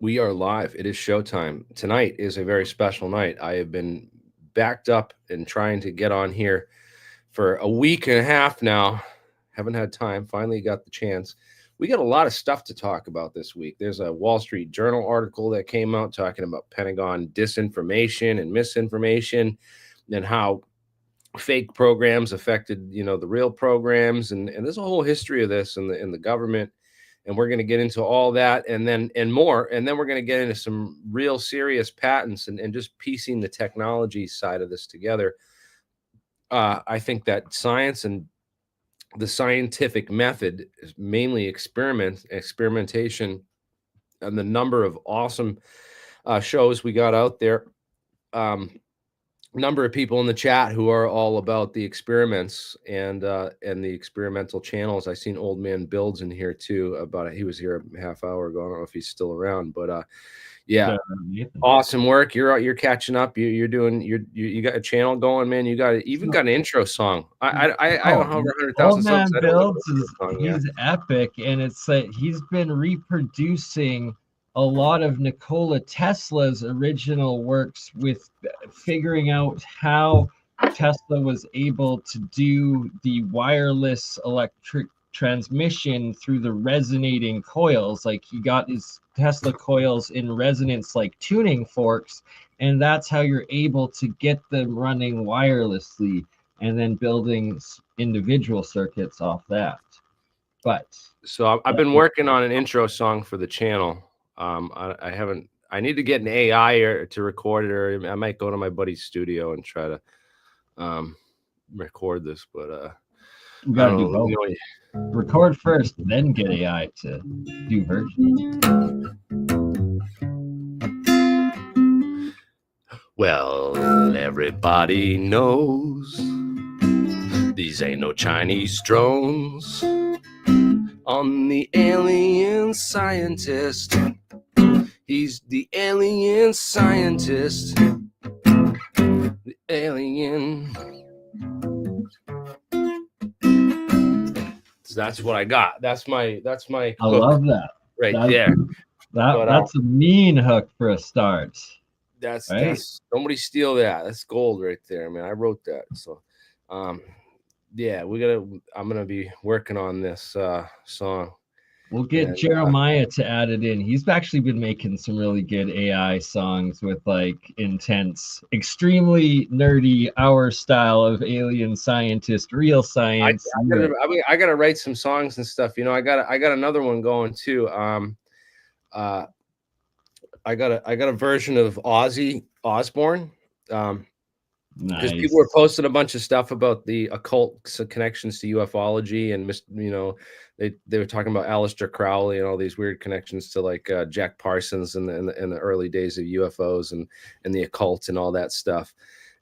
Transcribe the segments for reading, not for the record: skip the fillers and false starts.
We are live. It is showtime. Tonight is a very special night. I have been backed up and trying to get on here for a week and a half now. Haven't had time. Finally got the chance. We got a lot of stuff to talk about this week. There's a Wall Street Journal article that came out talking about Pentagon disinformation and misinformation and how fake programs affected, the real programs. And there's a whole history of this in the government, and we're going to get into all that and more, and then we're going to get into some real serious patents and just piecing the technology side of this together. I think that science and the scientific method is mainly experimentation, and the number of awesome shows we got out there. Number of people in the chat who are all about the experiments and the experimental channels. I seen Old Man Builds in here too. He was here a half hour ago. I don't know if he's still around, but yeah, awesome work. You're catching up. You got a channel going, man. You got even got an intro song. I don't have 100,000 subs. Old Man Builds he's epic, and it's like he's been reproducing a lot of Nikola Tesla's original works with figuring out how Tesla was able to do the wireless electric transmission through the resonating coils. Like he got his Tesla coils in resonance like tuning forks, and that's how you're able to get them running wirelessly and then building individual circuits off that. But so I've been working on an intro song for the channel. I haven't. I need to get an AI to record it, or I might go to my buddy's studio and try to record this. But we gotta do both. Record first, then get AI to do versions. Well, everybody knows these ain't no Chinese drones. On the alien scientist. He's the alien scientist. The alien. So that's what I got. That's my I love that. Right there. That's a mean hook for a start. That's nobody steal that. That's gold right there, man. I wrote that. So yeah, I'm gonna be working on this song. We'll get Jeremiah to add it in. He's actually been making some really good AI songs with like intense, extremely nerdy, our style of alien scientist, real science. I gotta write some songs and stuff. I got another one going too. I got a version of Ozzy Osbourne. Because people were posting a bunch of stuff about the occult connections to ufology, and they were talking about Aleister Crowley and all these weird connections to like Jack Parsons in the early days of UFOs and the occult and all that stuff.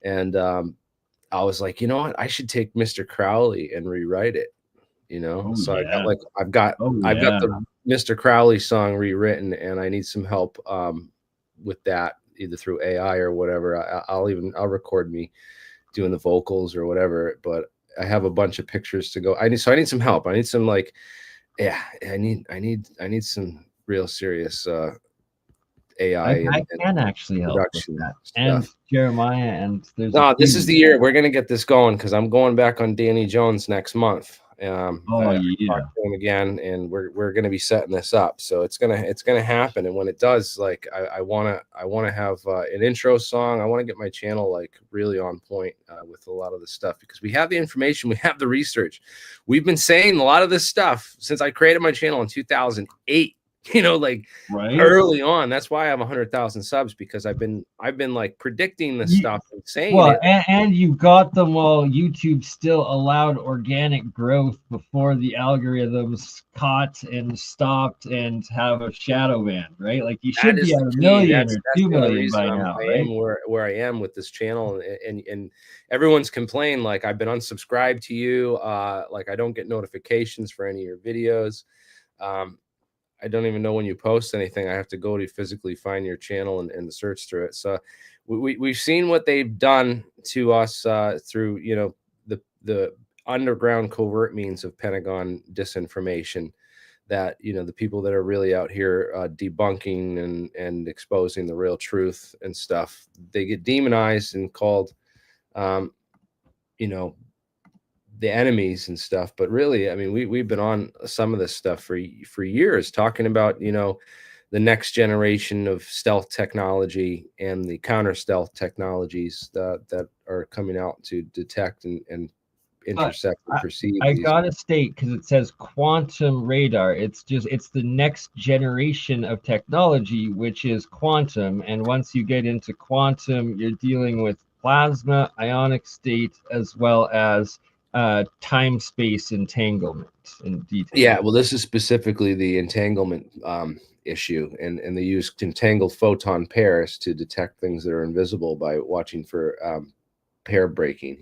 And I was like, you know what? I should take Mr. Crowley and rewrite it. So yeah. I've got the Mr. Crowley song rewritten, and I need some help with that, either through AI or whatever. I'll record me doing the vocals or whatever, but I have a bunch of pictures to go. I need some help. I need some I need some real serious AI. I can actually help with that. And Jeremiah, and this is the year we're gonna get this going, because I'm going back on Danny Jones next month. I talked to him again, and we're going to be setting this up, so it's gonna happen. And when it does, like I want to have an intro song. I want to get my channel like really on point with a lot of the stuff, because we have the information, we have the research. We've been saying a lot of this stuff since I created my channel in 2008. Early on. That's why I have 100,000 subs, because I've been like predicting this stuff and saying it. And you got them while YouTube still allowed organic growth before the algorithms caught and stopped and have a shadow ban, right? Like you should be at 1 million or 2 million by now. I am where I am with this channel, and everyone's complained like I've been unsubscribed to you, like I don't get notifications for any of your videos. I don't even know when you post anything. I have to go to physically find your channel and search through it. So we've seen what they've done to us through the underground covert means of Pentagon disinformation that, the people that are really out here debunking and exposing the real truth and stuff, they get demonized and called, you know, the enemies and stuff. But really, I mean, we've been on some of this stuff for years, talking about, the next generation of stealth technology and the counter stealth technologies that are coming out to detect and But intercept and perceive I these. gotta state, because it says quantum radar, it's the next generation of technology, which is quantum. And once you get into quantum, you're dealing with plasma, ionic state, as well as time-space entanglement and detail. Yeah, well, this is specifically the entanglement issue, and they use entangled photon pairs to detect things that are invisible by watching for pair breaking.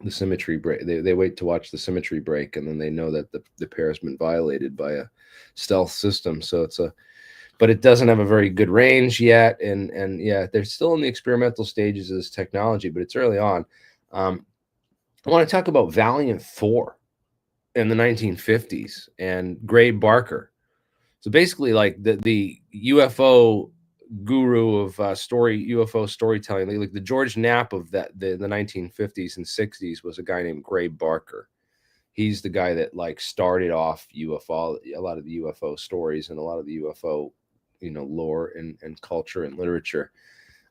The symmetry break. They wait to watch the symmetry break, and then they know that the pair has been violated by a stealth system. So but it doesn't have a very good range yet, and yeah, they're still in the experimental stages of this technology, but it's early on. I want to talk about Valiant Thor in the 1950s and Gray Barker. So basically, like the UFO guru of UFO storytelling, like the George Knapp of the 1950s and 60s was a guy named Gray Barker. He's the guy that like started off UFO, a lot of the UFO stories and a lot of the UFO, lore and culture and literature.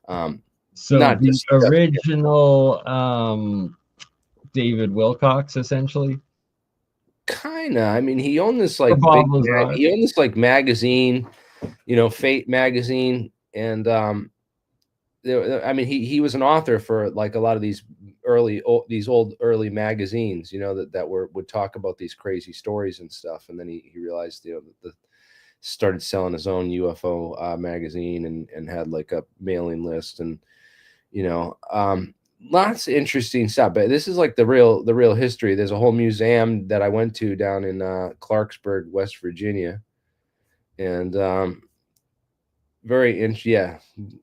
So Not the just original David Wilcox, essentially. Kinda. I mean, he owned this Or like Bob Lazar. he owned this like magazine, Fate magazine, and I mean, he was an author for like a lot of these old early magazines, that would talk about these crazy stories and stuff. And then he realized, that started selling his own UFO magazine and had like a mailing list, and lots of interesting stuff. But this is like the real history. There's a whole museum that I went to down in Clarksburg, West Virginia, and yeah,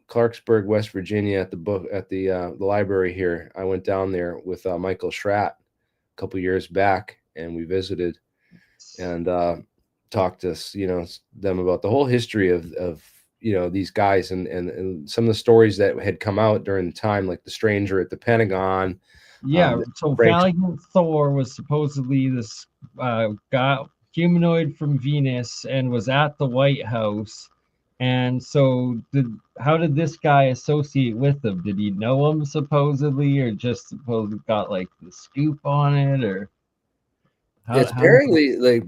Clarksburg, West Virginia, at the library here. I went down there with Michael Schratt a couple years back, and we visited and talked to them about the whole history of these guys and some of the stories that had come out during the time, like the stranger at the Pentagon. Yeah, so Valiant Thor was supposedly this humanoid from Venus and was at the White House. And so, how did this guy associate with them? Did he know him supposedly, or just supposedly got like the scoop on it, or It's apparently like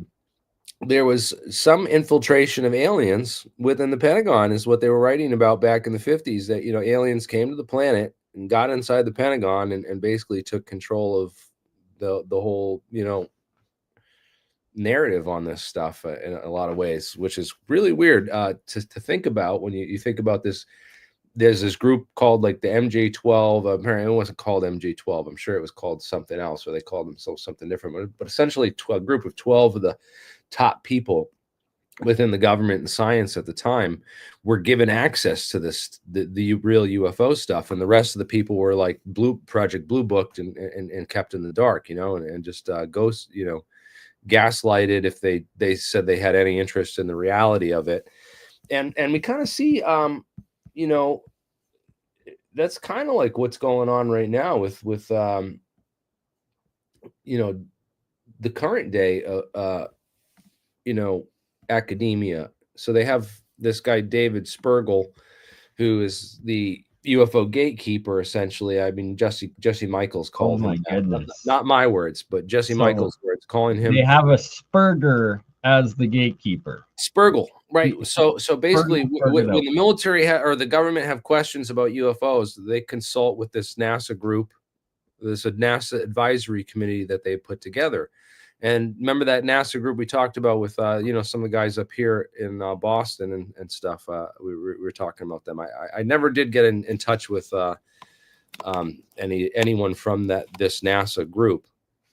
there was some infiltration of aliens within the Pentagon, is what they were writing about back in the 50s. That aliens came to the planet and got inside the Pentagon and basically took control of the whole narrative on this stuff in a lot of ways, which is really weird to think about when you think about this. There's this group called like the MJ-12. Apparently, it wasn't called MJ-12. I'm sure it was called something else, or they called themselves something different. But essentially, a group of 12 of the top people within the government and science at the time were given access to the real UFO stuff, and the rest of the people were like Project Blue booked and kept in the dark, and just ghost, gaslighted if they said they had any interest in the reality of it. And we kind of see that's kind of like what's going on right now with the current day academia. So they have this guy David Spergel, who is the UFO gatekeeper, essentially. I mean, Jesse Michaels called him. Goodness. Not my words, but Jesse Michaels' words, calling him. They have a Spurger as the gatekeeper. Spergel, right? So basically, when the military or the government have questions about UFOs, they consult with this NASA group. There's a NASA advisory committee that they put together. And remember that NASA group we talked about with some of the guys up here in Boston and stuff. We were talking about them. I never did get in touch with anyone from this NASA group,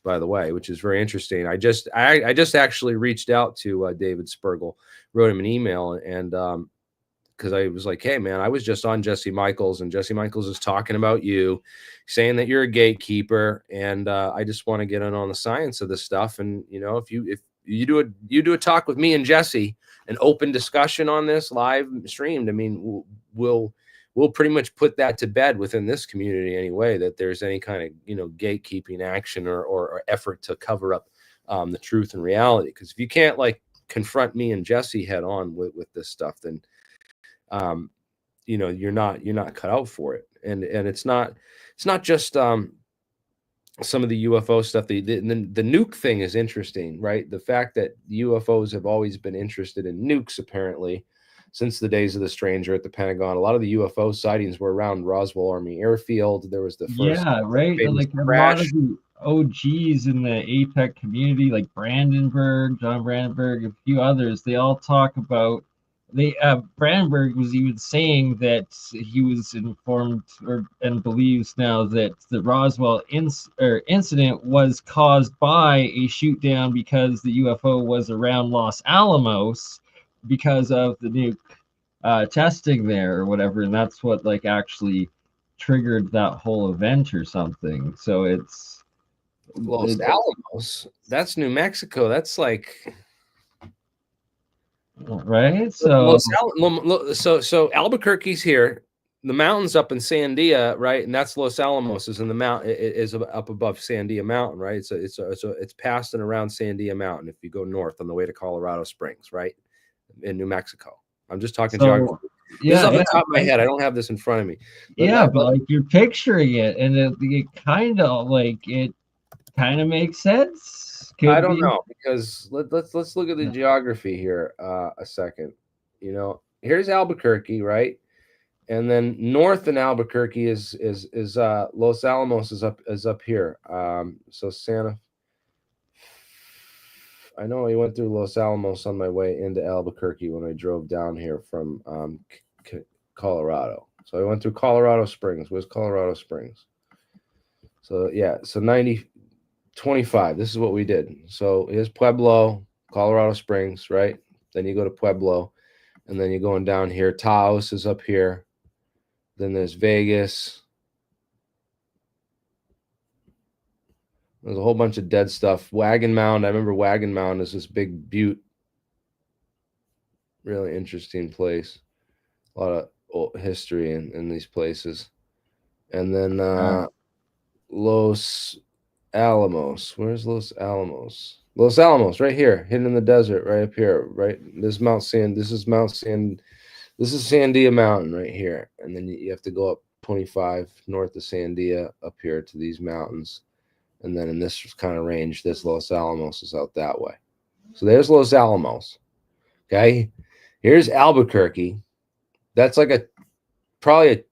by the way, which is very interesting. I just actually reached out to David Spergel, wrote him an email, and because I was like, hey man, I was just on Jesse Michaels, and Jesse Michaels is talking about you, saying that you're a gatekeeper, and I just want to get in on the science of this stuff. And if you do a talk with me and Jesse, an open discussion on this live streamed. I mean, we'll pretty much put that to bed within this community anyway, that there's any kind of, you know, gatekeeping action or effort to cover up the truth and reality. Because if you can't like confront me and Jesse head on with this stuff, then you know, you're not cut out for it. And it's not just some of the UFO stuff. The nuke thing is interesting, right? The fact that UFOs have always been interested in nukes, apparently, since the days of the stranger at the Pentagon. A lot of the UFO sightings were around Roswell Army Airfield. There was the first right. Like a lot of the OGs in the APEC community, like John Brandenburg, a few others, they all talk about Brandenburg was even saying that he was informed and believes now that the Roswell incident was caused by a shoot down because the UFO was around Los Alamos because of the nuke testing there or whatever, and that's what like actually triggered that whole event or something. So it's Los Alamos. That's New Mexico. That's like right. So so Albuquerque's here, the mountains up in Sandia, right? And that's Los Alamos is in the mountain, is up above Sandia Mountain, right? So it's past and around Sandia Mountain if you go north on the way to Colorado Springs, right? In New Mexico. I'm just talking geography. This is off the top of my head. I don't have this in front of me. But like you're picturing it, and it kind of makes sense. I don't know, because let's look at the geography here a second. You know, here's Albuquerque, right? And then north in Albuquerque is Los Alamos is up here. So Santa. I know I went through Los Alamos on my way into Albuquerque when I drove down here from Colorado. So I went through Colorado Springs. Where's Colorado Springs? So yeah, so 25. This is what we did. So here's Pueblo, Colorado Springs, right? Then you go to Pueblo, and then you're going down here. Taos is up here. Then there's Vegas. There's a whole bunch of dead stuff. Wagon Mound. I remember Wagon Mound is this big butte. Really interesting place. A lot of old history in these places. And then Los Alamos. Where's Los Alamos? Los Alamos, right here, hidden in the desert, right up here, right? This is Mount Sand. This is Sandia Mountain right here, and then you have to go up 25 north of Sandia up here to these mountains, and then in this kind of range, this Los Alamos is out that way. So there's Los Alamos. Okay, here's Albuquerque. That's like probably a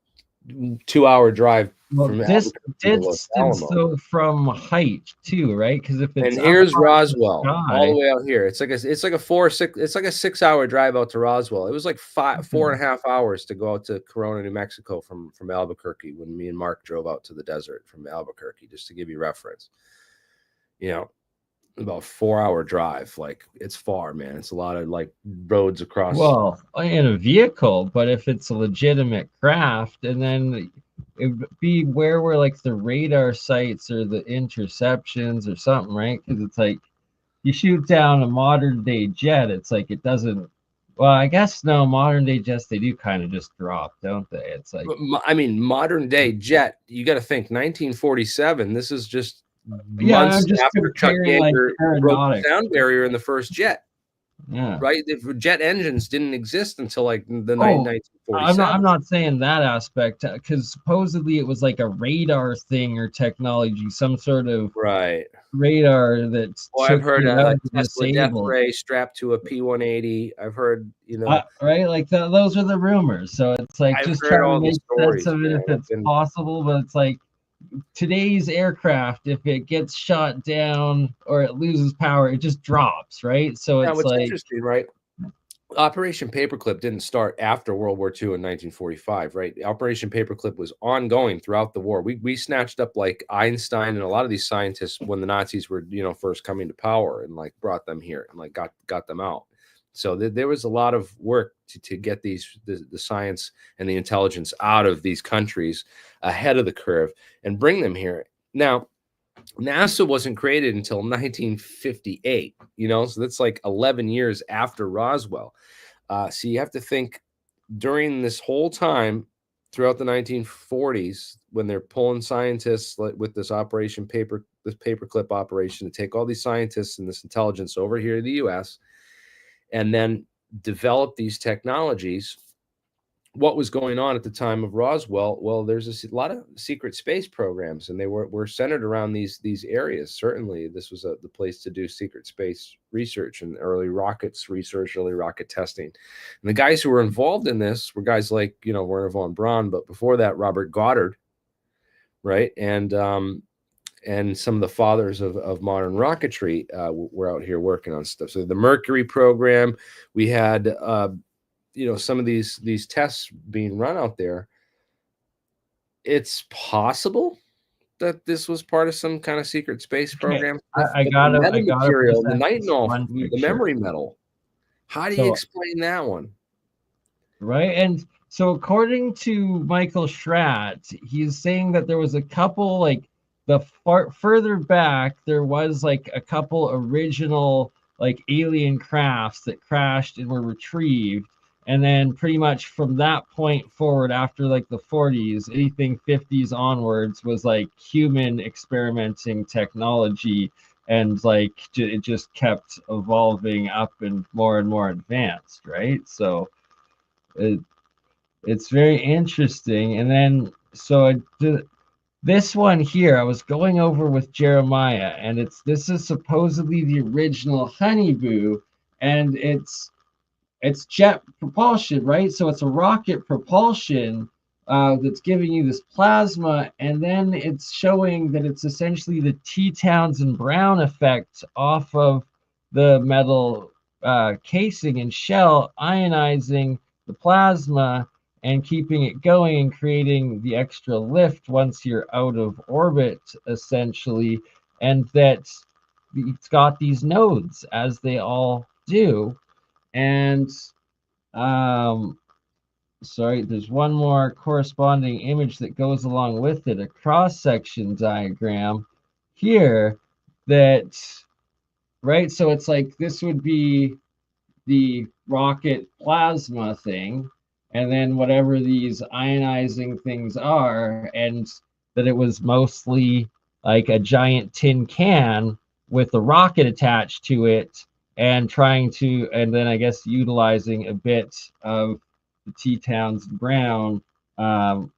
2-hour drive. From distance though from height too, right? Because if it's and here's Roswell all the way out here, it's like a 6-hour drive out to Roswell. It was like 4.5 hours to go out to Corona, New Mexico from Albuquerque when me and Mark drove out to the desert from Albuquerque, just to give you reference. You know, about 4-hour drive. Like, it's far, man. It's a lot of like roads across. Well, in a vehicle, but if it's a legitimate craft, and then it would be where were like the radar sites or the interceptions or something, right? Because it's like you shoot down a modern day jet, it's like it doesn't. Well, I guess no, modern day jets, they do kind of just drop, don't they? It's like, I mean, modern day jet, you got to think 1947. This is just months after Chuck Yeager broke the sound barrier in the first jet. Yeah. Right. The jet engines didn't exist until like the 1947. I'm not saying that aspect, because supposedly it was like a radar thing or technology, some sort of radar that's. Well, I've heard a Tesla death ray strapped to a P-180. I've heard, you know, right, like those are the rumors. So it's like I've just trying to make stories, sense of it if it's possible, but it's like today's aircraft, if it gets shot down or it loses power, it just drops, right? So it's like interesting, right? Operation Paperclip didn't start after World War II in 1945, right? Operation Paperclip was ongoing throughout the war. We snatched up like Einstein and a lot of these scientists when the Nazis were, you know, first coming to power, and like brought them here and like got them out. So there was a lot of work to get the science and the intelligence out of these countries ahead of the curve and bring them here. Now, NASA wasn't created until 1958, so that's like 11 years after Roswell. So you have to think during this whole time throughout the 1940s, when they're pulling scientists with this paperclip operation to take all these scientists and this intelligence over here to the US and then develop these technologies. What was going on at the time of Roswell? Well, there's a lot of secret space programs, and they were centered around these areas. Certainly, this was the place to do secret space research and early rockets research, early rocket testing. And the guys who were involved in this were guys like Werner von Braun, but before that, Robert Goddard, right? And some of the fathers of modern rocketry were out here working on stuff. So the Mercury program, we had some of these tests being run out there. It's possible that this was part of some kind of secret space program stuff. I But gotta the metal material, the present this nitinol, one the picture. memory metal. How do you explain that one? Right. And so according to Michael Schratt, he's saying that there was a couple like further back, there was like a couple original like alien crafts that crashed and were retrieved. And then pretty much from that point forward, after like the 40s, anything 50s onwards was like human experimenting technology. And like it just kept evolving up and more advanced, right? So it, it's very interesting. And then, so this one here, I was going over with Jeremiah, and this is supposedly the original Honeyboo, and it's jet propulsion, right? So it's a rocket propulsion that's giving you this plasma, and then it's showing that it's essentially the T. Townsend Brown effect off of the metal casing and shell, ionizing the plasma and keeping it going and creating the extra lift once you're out of orbit, essentially. And that it's got these nodes, as they all do. And um, sorry, there's one more corresponding image that goes along with it, a cross-section diagram here that, right? So it's like this would be the rocket plasma thing, and then whatever these ionizing things are, and that it was mostly like a giant tin can with a rocket attached to it, and and then I guess utilizing a bit of the T. Townsend Brown um,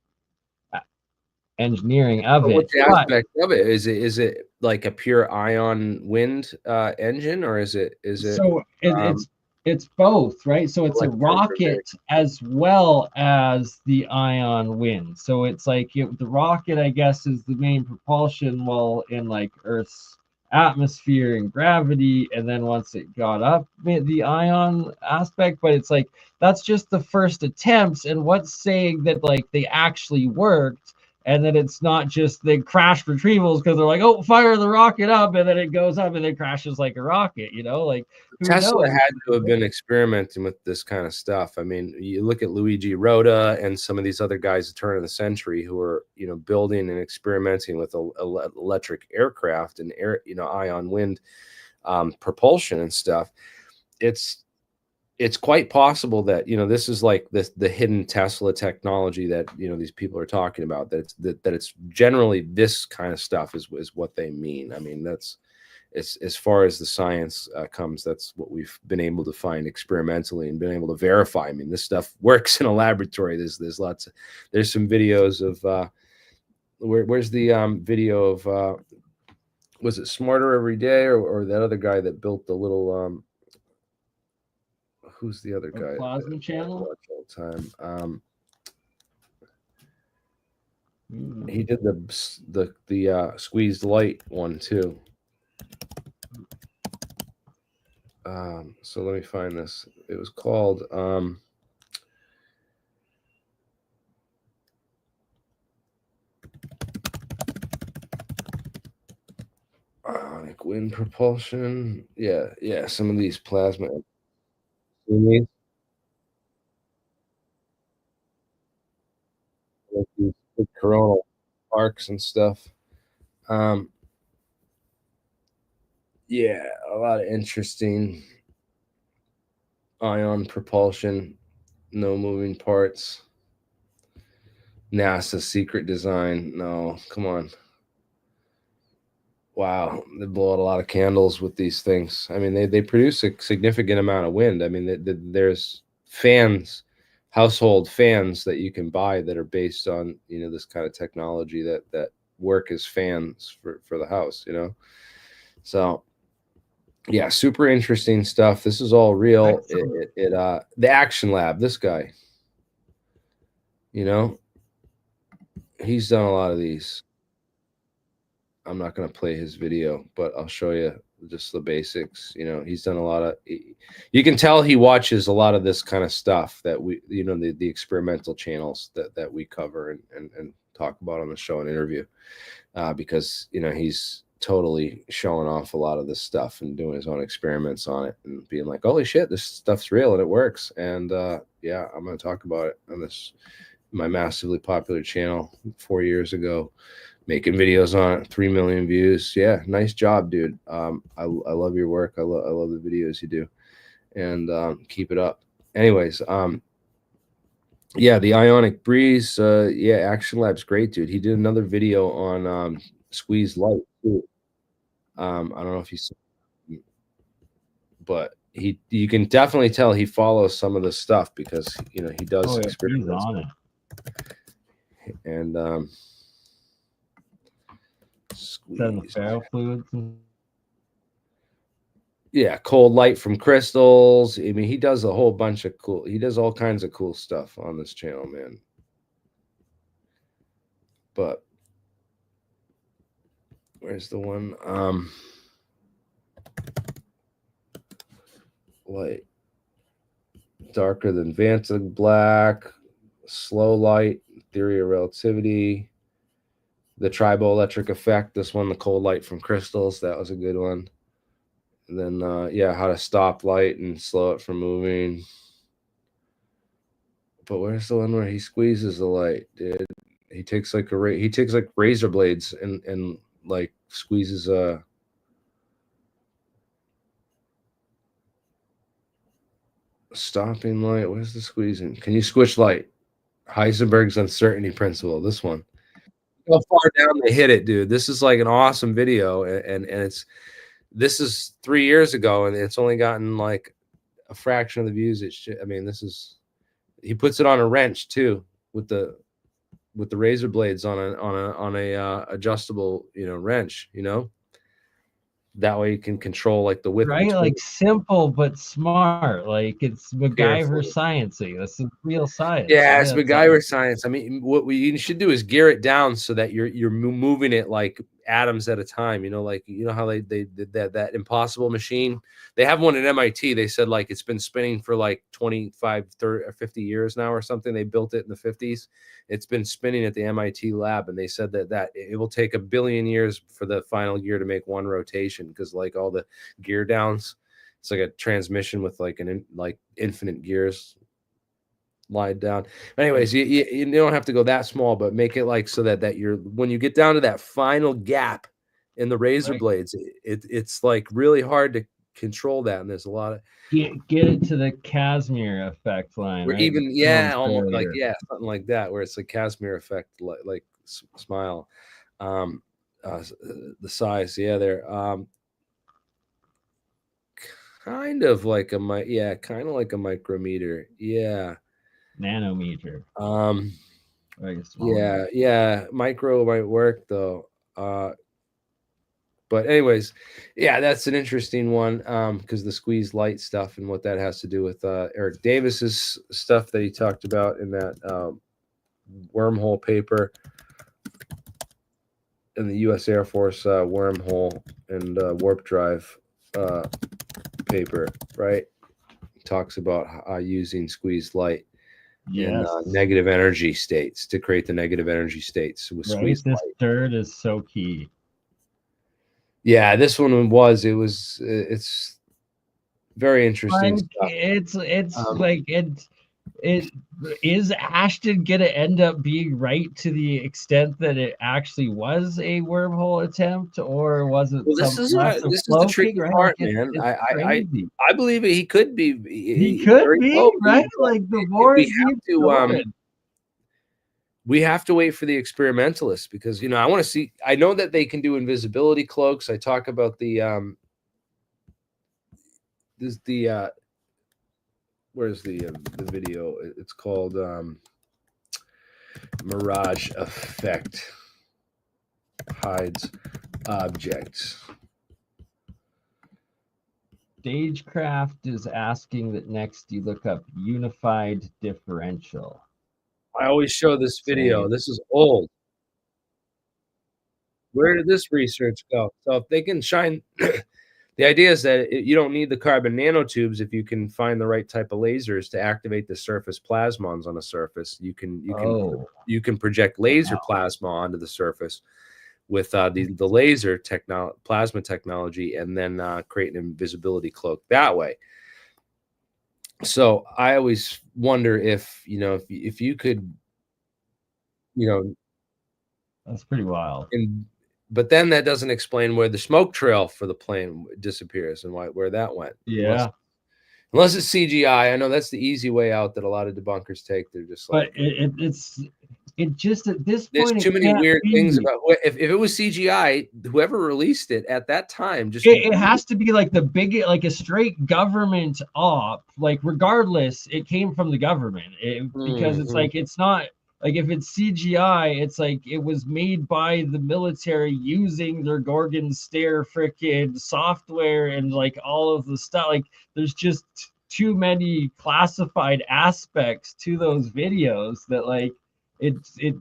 engineering of But it. what's the aspect of it? Is it like a pure ion wind engine, or is it So um, it's both, right? So it's a rocket as well as the ion wind. So it's like the rocket, I guess, is the main propulsion while in like Earth's atmosphere and gravity, and then once it got up, the ion aspect. But it's like that's just the first attempts, and what's saying that like they actually worked, and then it's not just the crash retrievals because they're like, oh, fire the rocket up, and then it goes up and then crashes like a rocket, like who Tesla knows? had to have been experimenting with this kind of stuff. I mean, you look at Luigi Rota and some of these other guys at the turn of the century who are, building and experimenting with electric aircraft and ion wind propulsion and stuff. It's quite possible that this is like the hidden Tesla technology that these people are talking about. That it's generally this kind of stuff is what they mean. I mean, that's as far as the science comes. That's what we've been able to find experimentally and been able to verify. I mean, this stuff works in a laboratory. There's some videos of where's the video of was it Smarter Every Day or that other guy that built the little who's the other guy? Plasma channel. Watch all the time. He did the squeezed light one too. So let me find this. It was called ionic wind propulsion. Yeah. Some of these plasma. These coronal arcs and stuff. Yeah, a lot of interesting ion propulsion, no moving parts. NASA secret design. No, come on. Wow, they blow out a lot of candles with these things. I mean, they produce a significant amount of wind. I mean, there's fans, household fans that you can buy that are based on this kind of technology that work as fans for the house. So yeah, super interesting stuff. This is all real. The Action Lab. This guy, you know, he's done a lot of these. I'm not going to play his video, but I'll show you just the basics. He's done a lot of. You can tell he watches a lot of this kind of stuff that we, the experimental channels that we cover and talk about on the show and interview, because he's totally showing off a lot of this stuff and doing his own experiments on it and being like, "Holy shit, this stuff's real and it works." And yeah, I'm going to talk about it on my massively popular channel 4 years ago. Making videos on it, 3 million views. Yeah, nice job, dude. I love your work. I love the videos you do, and keep it up. Anyways, yeah, the Ionic Breeze. Yeah, Action Lab's great, dude. He did another video on squeeze light too. I don't know if you saw, but you can definitely tell he follows some of the stuff because he does experiments. He's on it. And squeeze. Ferrofluids. Yeah, cold light from crystals. I mean, he does a whole bunch of cool. He does all kinds of cool stuff on this channel, man. But where's the one? Light darker than Vanta black, slow light, theory of relativity, the triboelectric effect. This one, the cold light from crystals. That was a good one. And then, yeah, how to stop light and slow it from moving. But where's the one where he squeezes the light, dude? He takes like razor blades and like squeezes a stopping light. Where's the squeezing? Can you squish light? Heisenberg's uncertainty principle. This one. How far down they hit it, dude. This is like an awesome video, and this is 3 years ago, and it's only gotten like a fraction of the views. I mean, he puts it on a wrench too with the razor blades on a adjustable wrench. That way you can control like the width. Right, like simple but smart. Like it's MacGyver sciencey. This is real science. Yeah, it's MacGyver science. I mean, what you should do is gear it down so that you're moving it like atoms at a time. Like how they did that impossible machine. They have one at MIT. They said like it's been spinning for like 25, 30, or 50 years now or something. They built it in the 50s. It's been spinning at the MIT lab, and they said that it will take 1 billion years for the final gear to make one rotation because like all the gear downs, it's like a transmission with like infinite gears lied down. Anyways, you don't have to go that small, but make it like so that you're when you get down to that final gap in the razor blades, it's like really hard to control that, and there's a lot of get it to the Casimir effect line, right? Even almost like something like that, where it's like Casimir effect, like smile, the size, they're kind of like a micrometer, nanometer. Micro might work though. But anyways, that's an interesting one because the squeeze light stuff and what that has to do with Eric Davis's stuff that he talked about in that wormhole paper in the U.S. Air Force wormhole and warp drive paper, right? He talks about using squeezed light in negative energy states to create the negative energy states with squeezed light. This third is so key. Yeah, this one it's very interesting stuff. It's like is Ashton gonna end up being right to the extent that it actually was a wormhole attempt, or was it Well, some massive this is the cloaking? tricky Right, like part, man. it's crazy. I believe he could be He could very be well right. be, but Like the more we it have keeps to going. we have to wait for the experimentalists, because I want to see. I know that they can do invisibility cloaks. I talk about the this the where's the video? It's called Mirage Effect hides objects. Stagecraft is asking that next you look up unified differential. I always show this video. This is old. Where did this research go? So if they can shine, the idea is that you don't need the carbon nanotubes if you can find the right type of lasers to activate the surface plasmons on a surface. You can project laser plasma onto the surface with the laser plasma technology, and then create an invisibility cloak that way. So I always wonder if you could, that's pretty wild. But then that doesn't explain where the smoke trail for the plane disappears and where that went. Yeah. Unless it's CGI. I know that's the easy way out that a lot of debunkers take. They're just like, but it just at this there's point too many weird things about if it was CGI, whoever released it at that time just it has to be like the big, like a straight government op, like regardless it came from the government, because it's like, it's not like if it's CGI, it's like it was made by the military using their Gorgon Stare frickin' software and like all of the stuff. Like there's just too many classified aspects to those videos that like it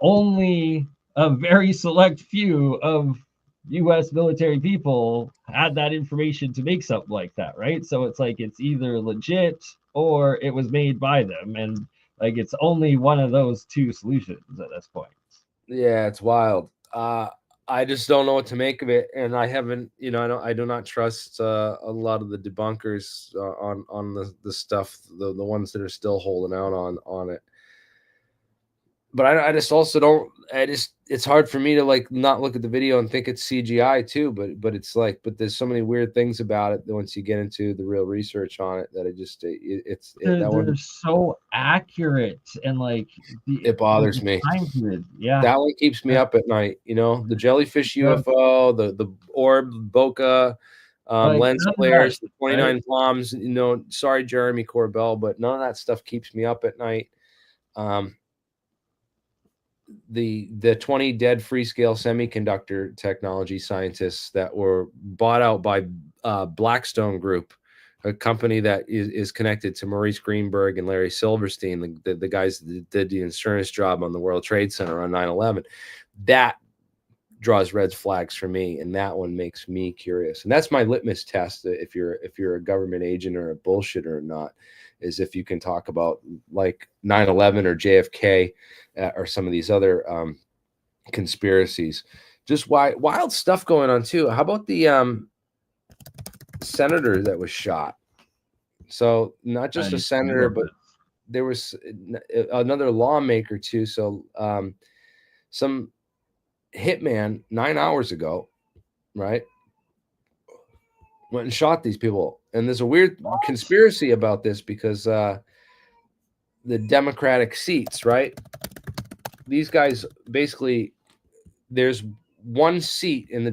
only a very select few of US military people had that information to make something like that, right? So it's like it's either legit or it was made by them, and like it's only one of those two solutions at this point. Yeah, it's wild. I just don't know what to make of it, and I haven't, I do not trust a lot of the debunkers on the stuff, the ones that are still holding out on it. But I just also don't. It's hard for me to like not look at the video and think it's CGI too. But it's like, but there's so many weird things about it that once you get into the real research on it, that they're so accurate, and like it bothers me. Yeah, that one keeps me up at night. The jellyfish UFO, the orb, bokeh, lens flares, the 29 bombs. Sorry, Jeremy Corbell, but none of that stuff keeps me up at night. The 20 dead Freescale semiconductor technology scientists that were bought out by Blackstone Group, a company that is connected to Maurice Greenberg and Larry Silverstein, the guys that did the insurance job on the World Trade Center on 9/11. That draws red flags for me, and that one makes me curious. And that's my litmus test, if you're a government agent or a bullshitter or not, is if you can talk about like 9/11 or JFK or some of these other conspiracies. Just wild stuff going on too. How about the senator that was shot? So not just a senator, but there was another lawmaker too. So some hitman 9 hours ago, right, went and shot these people. And there's a weird conspiracy about this, because the Democratic seats, right, these guys basically, there's one seat in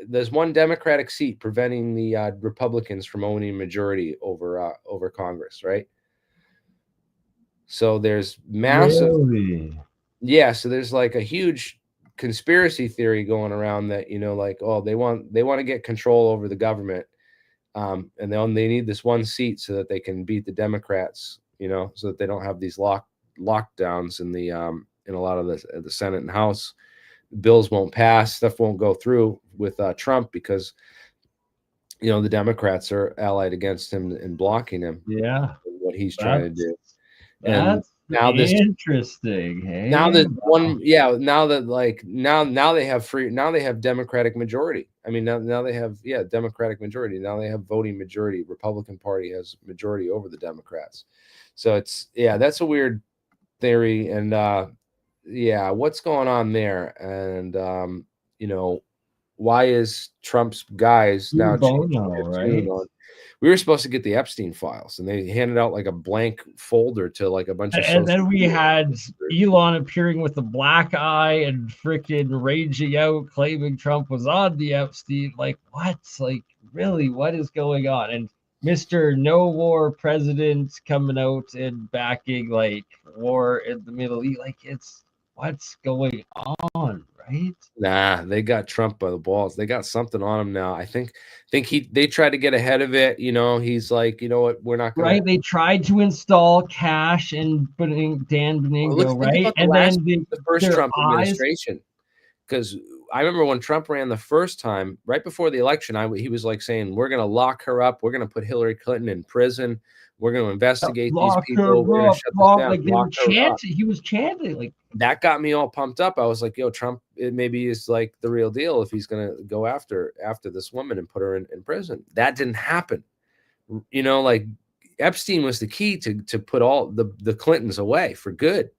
there's one Democratic seat preventing the Republicans from owning a majority over Congress, right? So there's massive, so there's like a huge conspiracy theory going around that, like, oh, they want to get control over the government, and they need this one seat so that they can beat the Democrats, so that they don't have these lockdowns in a lot of the Senate and House. Bills won't pass, stuff won't go through with Trump, because the Democrats are allied against him and blocking him. Yeah, what he's trying to do. That's now this interesting. Hey, now that wow. now that like now they have now they have Democratic majority. I mean, now they have Democratic majority. Now they have voting majority. Republican Party has majority over the Democrats. So it's that's a weird theory. And what's going on there? And why is Trump's guys now changing Bono, their right? tune on? We were supposed to get the Epstein files, and they handed out like a blank folder to like a bunch of And social then we media had influencers. Elon appearing with a black eye and freaking raging out, claiming Trump was on the Epstein. Like, what? Like, really, what is going on? And Mr. No War president coming out and backing like war in the Middle East. Like, it's what's going on, right? Nah, they got Trump by the balls. They got something on him now. I think they tried to get ahead of it. He's like, you know what, we're not gonna. Right? They tried to install Cash and Dan Well, Beningo, let's think right? about And then the first their Trump eyes. administration, because I remember when Trump ran the first time, right before the election, he was like saying, "We're gonna lock her up. We're gonna put Hillary Clinton in prison. We're gonna investigate these Lock people. We're her gonna up, shut this lock, down, like they lock were her up." chanting. He was chanting, like, That got me all pumped up. I was like, "Yo, Trump, it maybe is like the real deal if he's gonna go after this woman and put her in prison." That didn't happen. Like Epstein was the key to put all the Clintons away for good.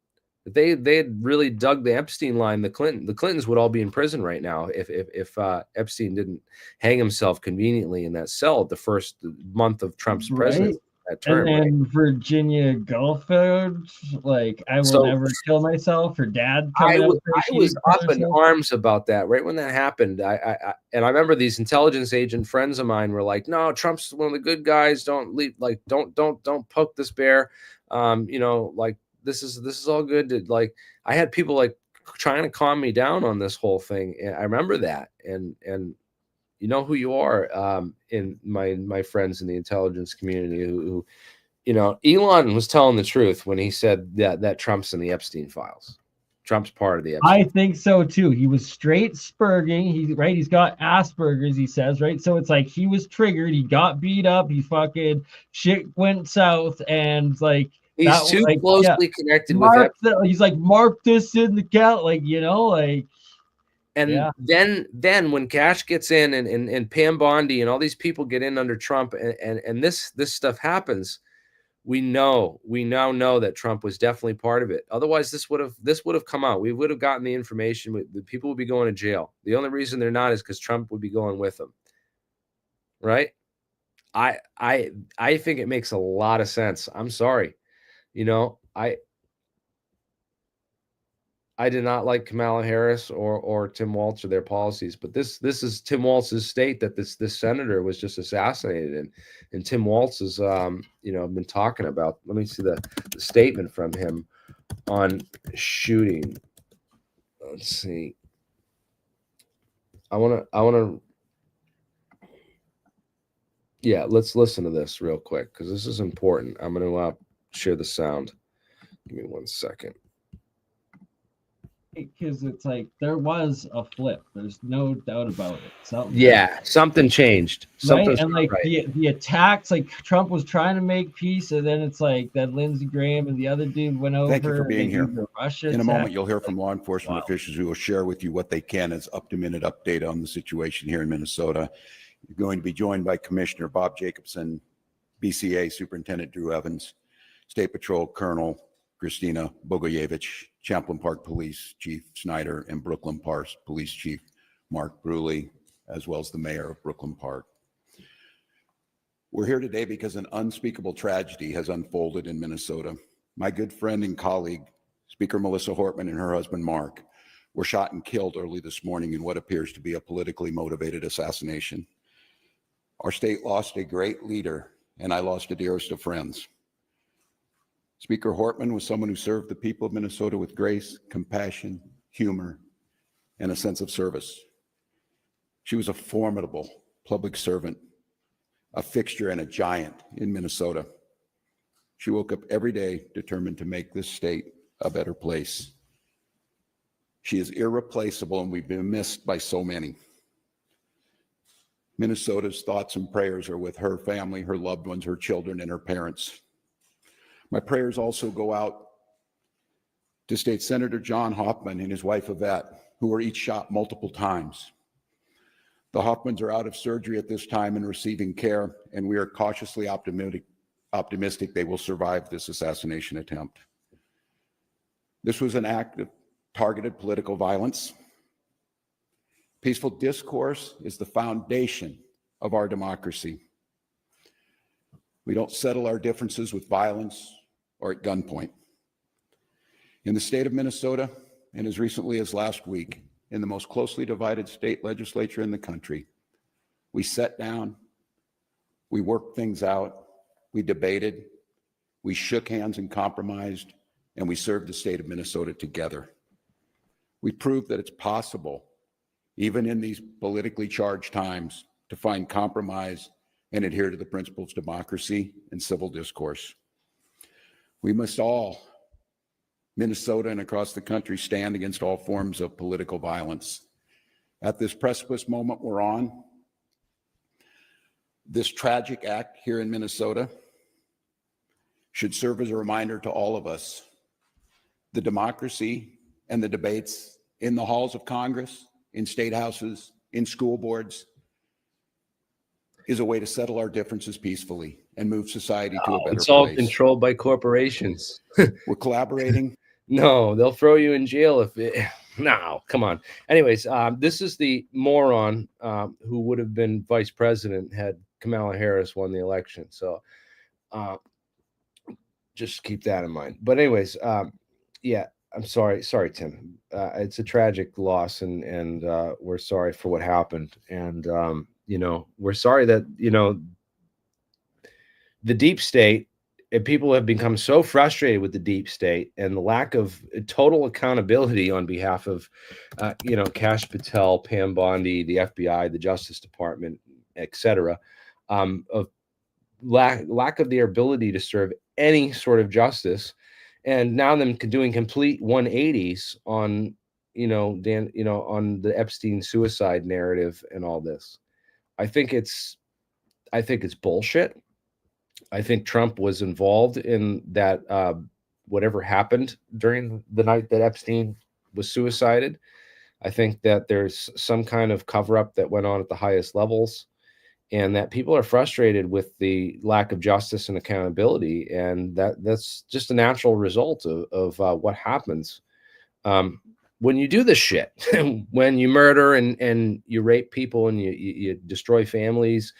They had really dug the Epstein line. The Clintons would all be in prison right now if Epstein didn't hang himself conveniently in that cell the first month of Trump's right. presidency, that And term, right? then Virginia Gulford, like, I will So never kill myself. Her dad coming out saying I she was didn't kill up in herself. arms about that right when that happened. And I remember these intelligence agent friends of mine were like, "No, Trump's one of the good guys. Don't leave. Like, don't poke this bear. Like this is all good." Like, I had people like trying to calm me down on this whole thing. And I remember that. And you know who you are, in my friends in the intelligence community who Elon was telling the truth when he said that Trump's in the Epstein files. Trump's part of the I Epstein. think so too. He was straight spurging. He's right. He's got Asperger's, he says, right? So it's like he was triggered. He got beat up. He fucking shit went south. And like that, He's too like, yeah, closely connected with mark Epstein. he's like, mark this in the count, like, like, And yeah. then when Cash gets in and Pam Bondi and all these people get in under Trump and this stuff happens, we now know that Trump was definitely part of it. Otherwise, this would have come out. We would have gotten the information. The people would be going to jail. The only reason they're not is because Trump would be going with them, right? I think it makes a lot of sense. I'm sorry, I did not like Kamala Harris or Tim Walz or their policies, but this is Tim Walz's state that this senator was just assassinated in, and Tim Walz has been talking about. Let me see the statement from him on shooting. Let's see. I want to. Yeah, let's listen to this real quick because this is important. I'm going to share the sound. Give me 1 second. Because it's like there was a flip. There's no doubt about it. Something changed. Right. Something's And not like right. the attacks, like Trump was trying to make peace, and then it's like that Lindsey Graham and the other dude went over. Thank you for being here. The Russia In a attack. moment, you'll hear from law enforcement officials who will share with you what they can as up-to-minute update on the situation here in Minnesota. You're going to be joined by Commissioner Bob Jacobson, BCA Superintendent Drew Evans, State Patrol Colonel Christina Bogoyevich, Champlain Park Police Chief Snyder, and Brooklyn Park Police Chief Mark Bruley, as well as the mayor of Brooklyn Park. We're here today because an unspeakable tragedy has unfolded in Minnesota. My good friend and colleague, Speaker Melissa Hortman, and her husband Mark were shot and killed early this morning in what appears to be a politically motivated assassination. Our state lost a great leader, and I lost a dearest of friends. Speaker Hortman was someone who served the people of Minnesota with grace, compassion, humor, and a sense of service. She was a formidable public servant, a fixture and a giant in Minnesota. She woke up every day determined to make this state a better place. She is irreplaceable, and we've been missed by so many. Minnesota's thoughts and prayers are with her family, her loved ones, her children, and her parents. My prayers also go out to State Senator John Hoffman and his wife Yvette, who were each shot multiple times. The Hoffmans are out of surgery at this time and receiving care, and we are cautiously optimistic they will survive this assassination attempt. This was an act of targeted political violence. Peaceful discourse is the foundation of our democracy. We don't settle our differences with violence or at gunpoint. In the state of Minnesota, and as recently as last week, in the most closely divided state legislature in the country, we sat down, we worked things out, we debated, we shook hands and compromised, and we served the state of Minnesota together. We proved that it's possible, even in these politically charged times, to find compromise and adhere to the principles of democracy and civil discourse. We must all, Minnesota and across the country, stand against all forms of political violence. At this precipice moment we're on, this tragic act here in Minnesota should serve as a reminder to all of us. The democracy and the debates in the halls of Congress, in state houses, in school boards, is a way to settle our differences peacefully and move society to a better place. It's all controlled by corporations. We're collaborating. No, they'll throw you in jail if it. No, come on. Anyways, this is the moron who would have been vice president had Kamala Harris won the election. So just keep that in mind. But anyways, yeah, I'm sorry. Sorry, Tim. It's a tragic loss, and we're sorry for what happened. And, you know, we're sorry that, you know, the deep state, and people have become so frustrated with the deep state and the lack of total accountability on behalf of, you know, Kash Patel, Pam Bondi, the FBI, the Justice Department, etc., of lack of their ability to serve any sort of justice, and now them doing complete 180s on, you know, on the Epstein suicide narrative and all this. I think it's bullshit. I think Trump was involved in that, whatever happened during the night that Epstein was suicided. I think that there's some kind of cover-up that went on at the highest levels, and that people are frustrated with the lack of justice and accountability. And that's just a natural result of what happens when you do this shit, when you murder and you rape people and you destroy families,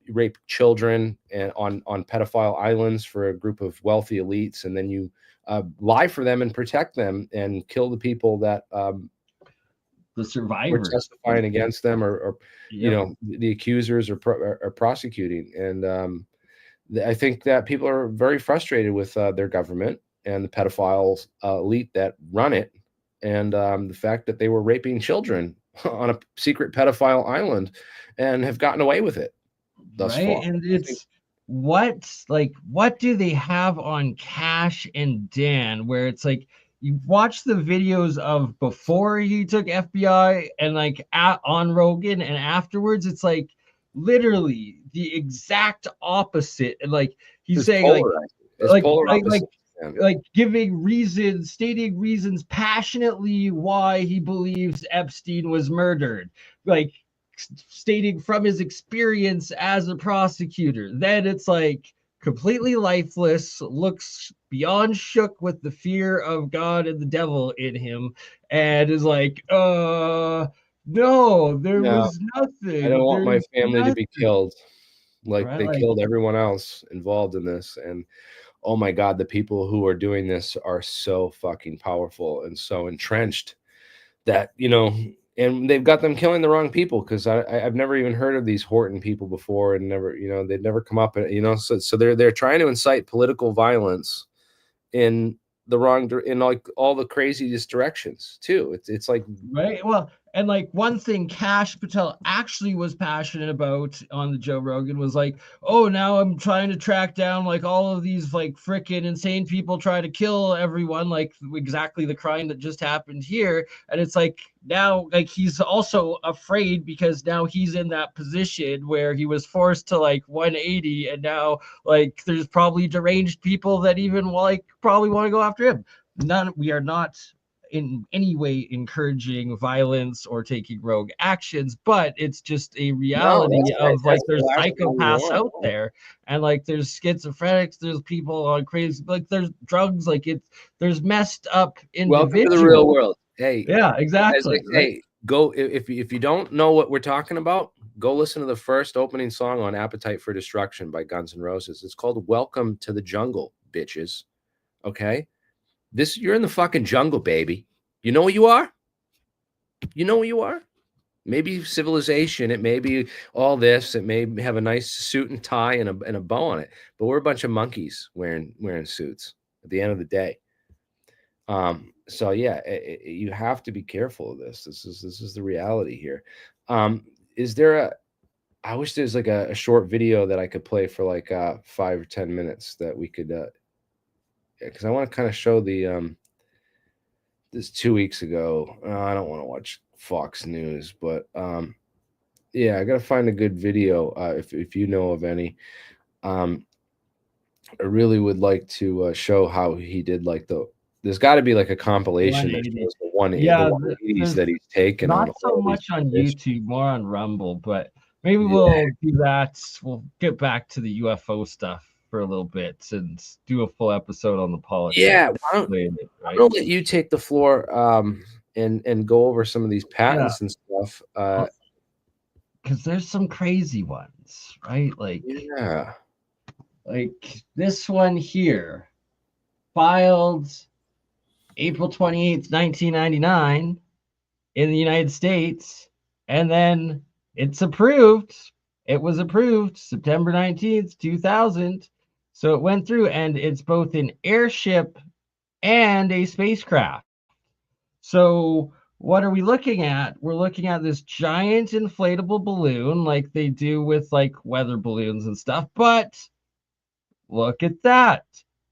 rape children and on pedophile islands for a group of wealthy elites, and then you lie for them and protect them and kill the people that the survivors were testifying against them, or you know, the accusers are prosecuting. And I think that people are very frustrated with their government and the pedophiles elite that run it, and the fact that they were raping children on a secret pedophile island and have gotten away with it thus far. And it's what do they have on Kash and Dan, where it's like you watch the videos of before he took FBI and like on Rogan, and afterwards it's like literally the exact opposite. And like he's saying like giving reasons, stating reasons passionately why he believes Epstein was murdered, like stating from his experience as a prosecutor. Then it's like completely lifeless, looks beyond shook with the fear of God and the devil in him, and is like, no, there was nothing. I don't want my family to be killed like they killed everyone else involved in this. And oh my God, the people who are doing this are so fucking powerful and so entrenched that, you know, and they've got them killing the wrong people, because I've never even heard of these Horton people before, and never, you know, they'd never come up, you know, so they're trying to incite political violence in the wrong, in like all the craziest directions too. It's like, right. Well, And like one thing Cash Patel actually was passionate about on the Joe Rogan was like, oh, now I'm trying to track down like all of these like freaking insane people try to kill everyone, like exactly the crime that just happened here. And it's like now like he's also afraid because now he's in that position where he was forced to like 180, and now like there's probably deranged people that even like probably want to go after him. We are not in any way encouraging violence or taking rogue actions, but it's just a reality of like there's psychopaths out there, and like there's schizophrenics, there's people on crazy, like there's drugs, like there's messed up individuals. Welcome to the real world. Hey, yeah, exactly. Hey, go if you don't know what we're talking about, go listen to the first opening song on Appetite for Destruction by Guns N' Roses. It's called Welcome to the Jungle, bitches. Okay? You're in the fucking jungle, baby. You know what you are? You know what you are? Maybe civilization, it may be all this, it may have a nice suit and tie and a bow on it, but we're a bunch of monkeys wearing suits at the end of the day. So yeah, you have to be careful of this. This is the reality here. Is there I wish there's like a short video that I could play for like 5 or 10 minutes that we could because I want to kind of show the this 2 weeks ago. I don't want to watch Fox News, but yeah, I gotta find a good video if you know of any. I really would like to show how he did like there's got to be like a compilation that shows the 180s that he's taken. Not so much on YouTube, more on Rumble, but maybe we'll do that. We'll get back to the UFO stuff for a little bit and do a full episode on the politics. Yeah, I'm gonna let you take the floor and go over some of these patents and stuff. Because there's some crazy ones, right? Like like this one here, filed April 28th, 1999 in the United States, and then it's approved. It was approved September 19th, 2000. So it went through, and it's both an airship and a spacecraft. So what are we looking at? We're looking at this giant inflatable balloon like they do with like weather balloons and stuff, but look at that.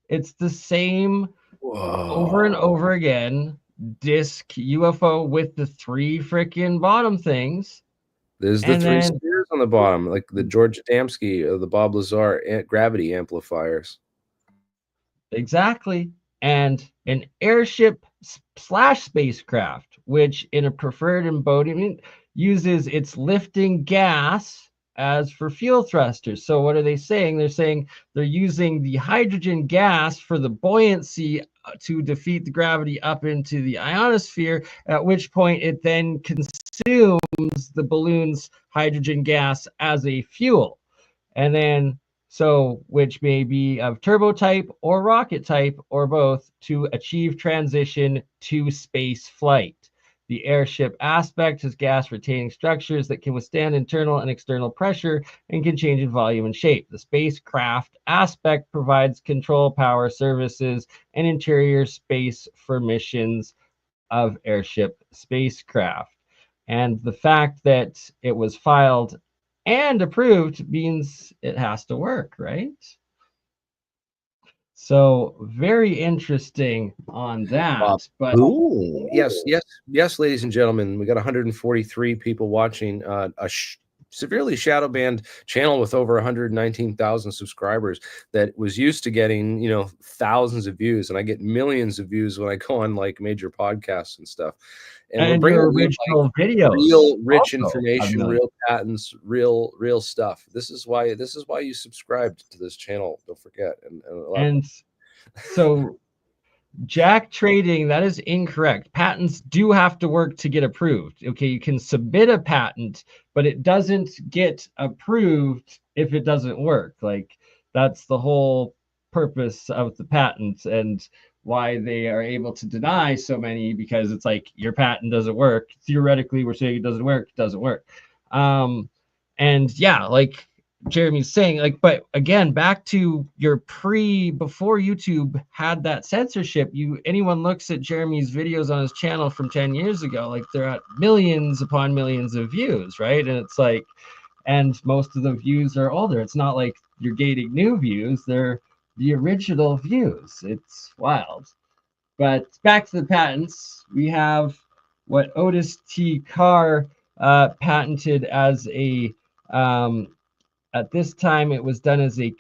It's the same over and over again disc UFO with the 3 freaking bottom things. There's the 3 spheres on the bottom, like the George Adamski or the Bob Lazar gravity amplifiers. Exactly. And an airship / spacecraft, which in a preferred embodiment uses its lifting gas as for fuel thrusters. So what are they saying? They're saying they're using the hydrogen gas for the buoyancy to defeat the gravity up into the ionosphere, at which point it then consumes the balloon's hydrogen gas as a fuel. And then which may be of turbo type or rocket type or both to achieve transition to space flight. The airship aspect has gas retaining structures that can withstand internal and external pressure and can change in volume and shape. The spacecraft aspect provides control, power, services, and interior space for missions of airship spacecraft. And the fact that it was filed and approved means it has to work, right? So very interesting on that. But yes, ladies and gentlemen, we got 143 people watching a severely shadow banned channel with over 119,000 subscribers that was used to getting thousands of views, and I get millions of views when I go on like major podcasts and stuff. And we're bringing original videos, real rich information, real patents, real stuff. This is why you subscribed to this channel. Don't forget. And so Jack Trading, that is incorrect. Patents do have to work to get approved. Okay, you can submit a patent, but it doesn't get approved if it doesn't work. Like that's the whole purpose of the patents and why they are able to deny so many, because it's like your patent doesn't work. Theoretically, we're saying it doesn't work. And yeah, like Jeremy's saying, like, but again, back to your before YouTube had that censorship, anyone looks at Jeremy's videos on his channel from 10 years ago, like they're at millions upon millions of views, right? And it's like, and most of the views are older. It's not like you're gating new views, they're the original views. It's wild. But back to the patents, we have what Otis T. Carr patented as a at this time, it was done as a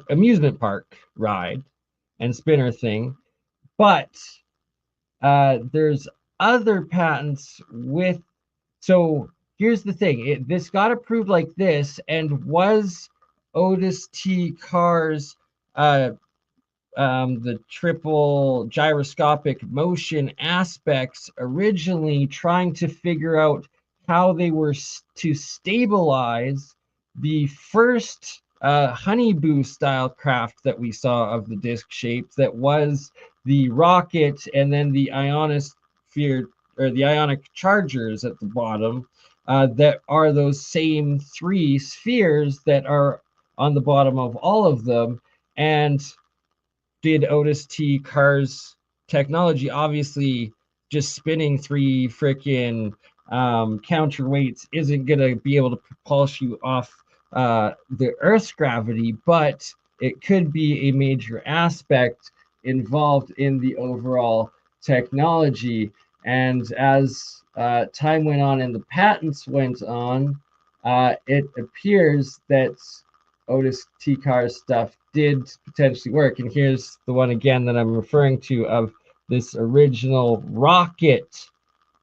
amusement park ride and spinner thing. But there's other patents with. So here's the thing: this got approved like this, and was Otis T. Carr's the triple gyroscopic motion aspects originally trying to figure out how they were to stabilize the first honeyboo style craft that we saw of the disc shape, that was the rocket and then the ionosphere or the ionic chargers at the bottom, that are those same three spheres that are on the bottom of all of them. And did Otis T. Carr's technology, obviously just spinning three freaking counterweights isn't going to be able to propulse you off the Earth's gravity, but it could be a major aspect involved in the overall technology. And as time went on and the patents went on, it appears that Otis T. Carr's stuff did potentially work. And here's the one again that I'm referring to of this original rocket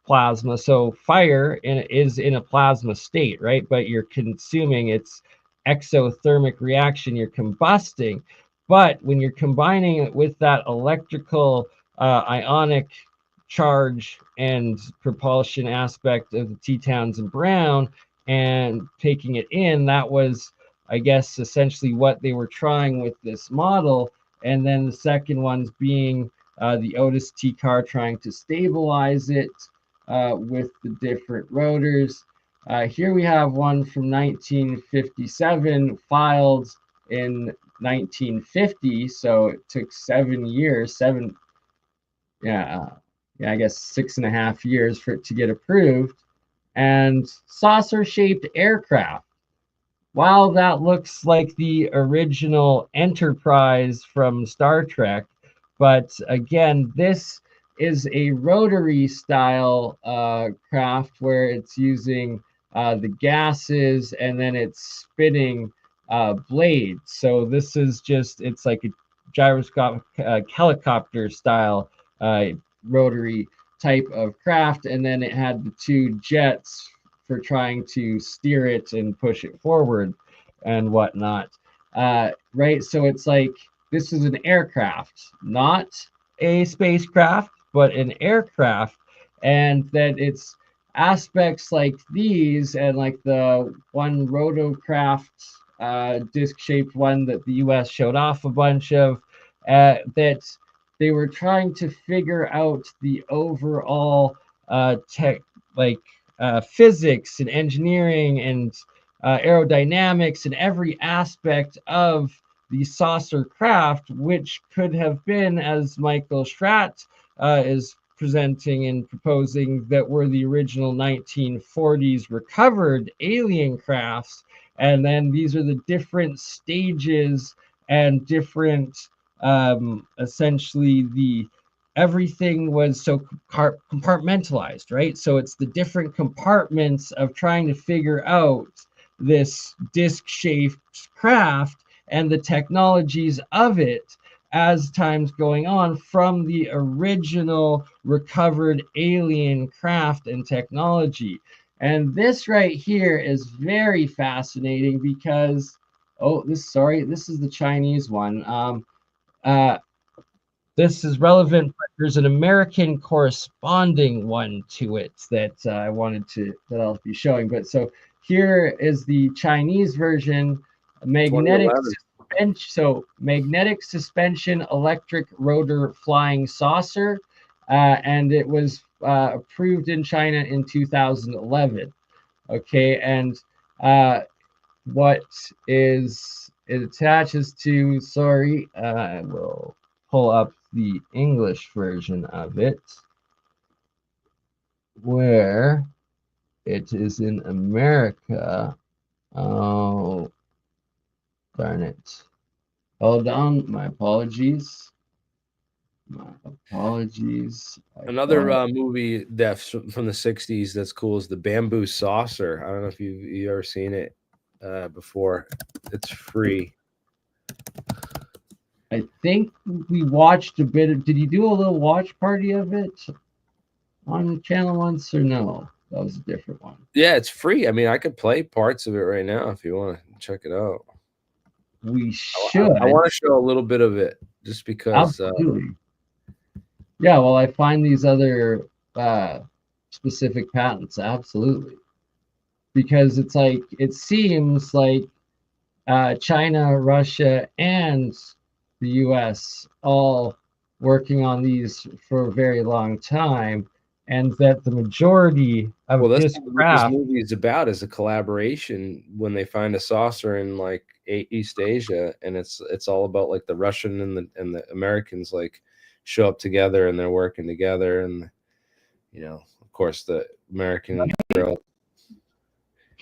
plasma. So fire is in a plasma state, right? But you're consuming its exothermic reaction, you're combusting. But when you're combining it with that electrical ionic charge and propulsion aspect of the Tetons and Brown and taking it in, that was, I guess, essentially what they were trying with this model. And then the second one's being the Otis T. Carr trying to stabilize it with the different rotors. Here we have one from 1957, filed in 1950. So it took 7 years, I guess 6.5 years for it to get approved. And saucer-shaped aircraft. While that looks like the original Enterprise from Star Trek, but again, this is a rotary style craft where it's using the gases and then it's spinning blades. So this is just, it's like a gyroscopic helicopter style rotary type of craft. And then it had the two jets for trying to steer it and push it forward and whatnot. Right, so it's like, this is an aircraft, not a spacecraft, but an aircraft, and that it's aspects like these, and like the one rotocraft disc-shaped one that the US showed off a bunch of, that they were trying to figure out the overall physics and engineering and aerodynamics and every aspect of the saucer craft, which could have been, as Michael Stratt is presenting and proposing, that were the original 1940s recovered alien crafts. And then these are the different stages and different, essentially everything was so compartmentalized, right? So it's the different compartments of trying to figure out this disc-shaped craft and the technologies of it as time's going on from the original recovered alien craft and technology. And this right here is very fascinating because, this is the Chinese one. This is relevant, but there's an American corresponding one to it that that I'll be showing. But so here is the Chinese version, magnetic suspension. So magnetic suspension, electric rotor flying saucer, and it was approved in China in 2011. Okay, and what is it attaches to. Sorry, I will pull up the English version of it, where it is in America. Oh, darn it. Hold on, my apologies. My apologies. Another movie that's from the 60s that's cool is The Bamboo Saucer. I don't know if you ever seen it before. It's free. I think we watched a bit of. Did you do a little watch party of it on the channel once, or no? That was a different one. Yeah, it's free. I mean, I could play parts of it right now if you want to check it out. We should. I want to show a little bit of it just because. Absolutely. Yeah, well, I find these other specific patents, absolutely. Because it's like, it seems like China, Russia, and the US all working on these for a very long time, and that the majority of that's this what craft. this movie is about, is a collaboration when they find a saucer in like East Asia, and it's all about like the Russian and the Americans like show up together and they're working together, and of course the American girl.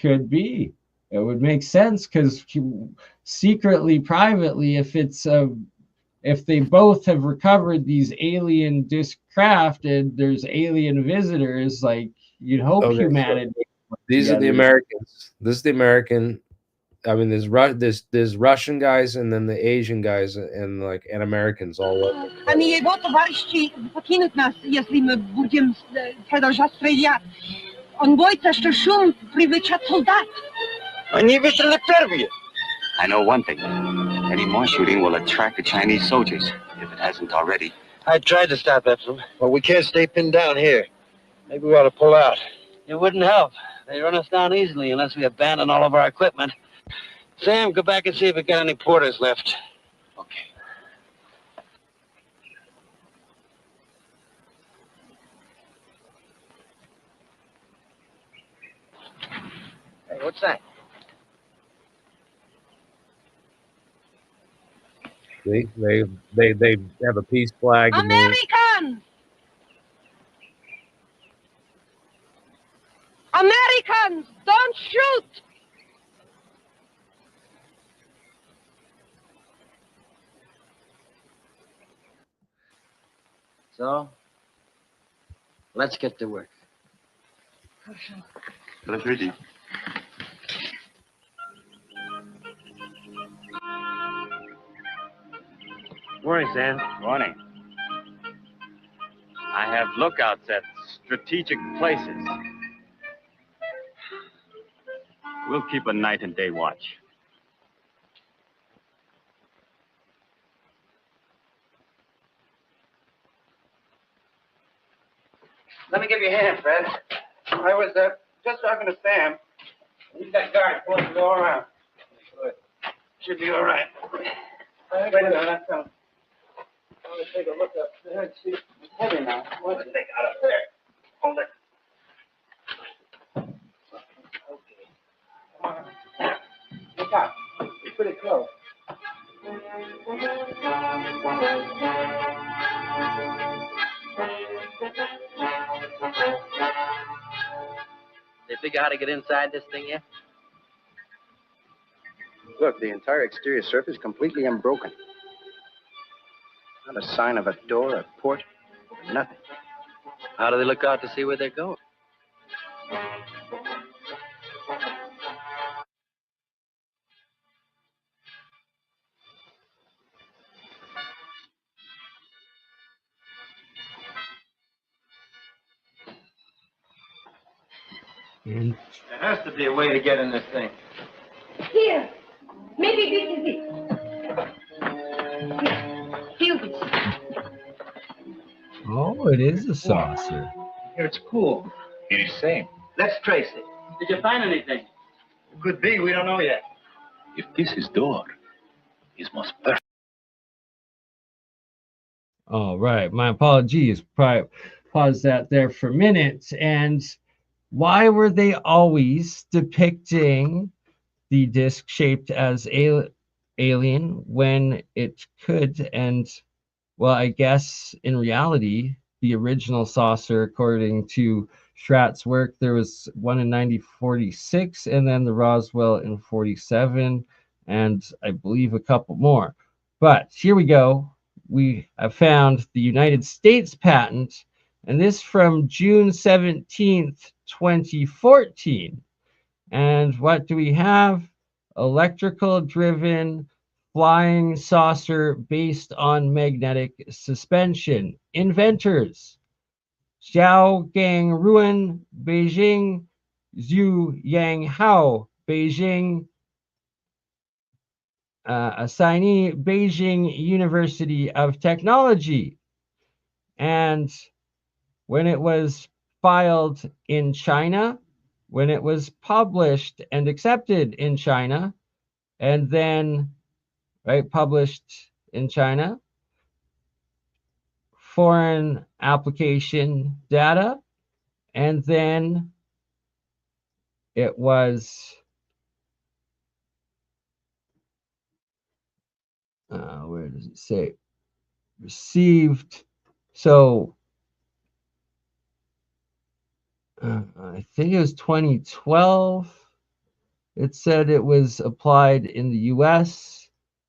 Could be. It would make sense because secretly, privately, if they both have recovered these alien disc craft and there's alien visitors, like you'd hope humanity. So these are the Americans. This is the American. I mean, there's Russian guys and then the Asian guys and Americans all over. Они его товарищи покинут нас, если мы будем продолжать стрелять. Он боится, что шум привлечет солдат. Они выстрелят первые. I know one thing. Any more shooting will attract the Chinese soldiers, if it hasn't already. I tried to stop that, but we can't stay pinned down here. Maybe we ought to pull out. It wouldn't help. They run us down easily unless we abandon all of our equipment. Sam, go back and see if we got any porters left. Okay. Hey, what's that? See, they have a peace flag. Americans! Americans, don't shoot! So, let's get to work. Ready. Morning, Sam. Morning. I have lookouts at strategic places. We'll keep a night and day watch. Let me give you a hand, Fred. I was just talking to Sam. He's got guards pulling the door around. Good. Should be all right. Wait a minute, I'm coming. I'm going to take a look up there and see. It's heavy now. What's the thing out up there? Hold it. Okay. Come on. Look out. It's pretty close. They figure how to get inside this thing yet? Look, the entire exterior surface is completely unbroken. Not a sign of a door, a port, nothing. How do they look out to see where they're going? There has to be a way to get in this thing. Here, maybe this is it. Feel this. Oh, it is a saucer. Here, it's cool. It is same. Let's trace it. Did you find anything? Could be, we don't know yet. If this is door, it must perfect. All right, my apologies. Pause that there for a minute. And why were they always depicting the disc shaped as alien when it could? And well, I guess in reality, the original saucer, according to Schratt's work, there was one in 1946, and then the Roswell in 47, and I believe a couple more. But here we go. We have found the United States patent, and this from June 17th, 2014. And what do we have? Electrical driven flying saucer based on magnetic suspension. Inventors: Xiao Gang Ruan, Beijing; Zhu Yang Hao, Beijing; assignee, Beijing University of Technology. And when it was filed in China, when it was published and accepted in China, and then published in China, foreign application data, and then it was where does it say? Received. So I think it was 2012. It said it was applied in the US,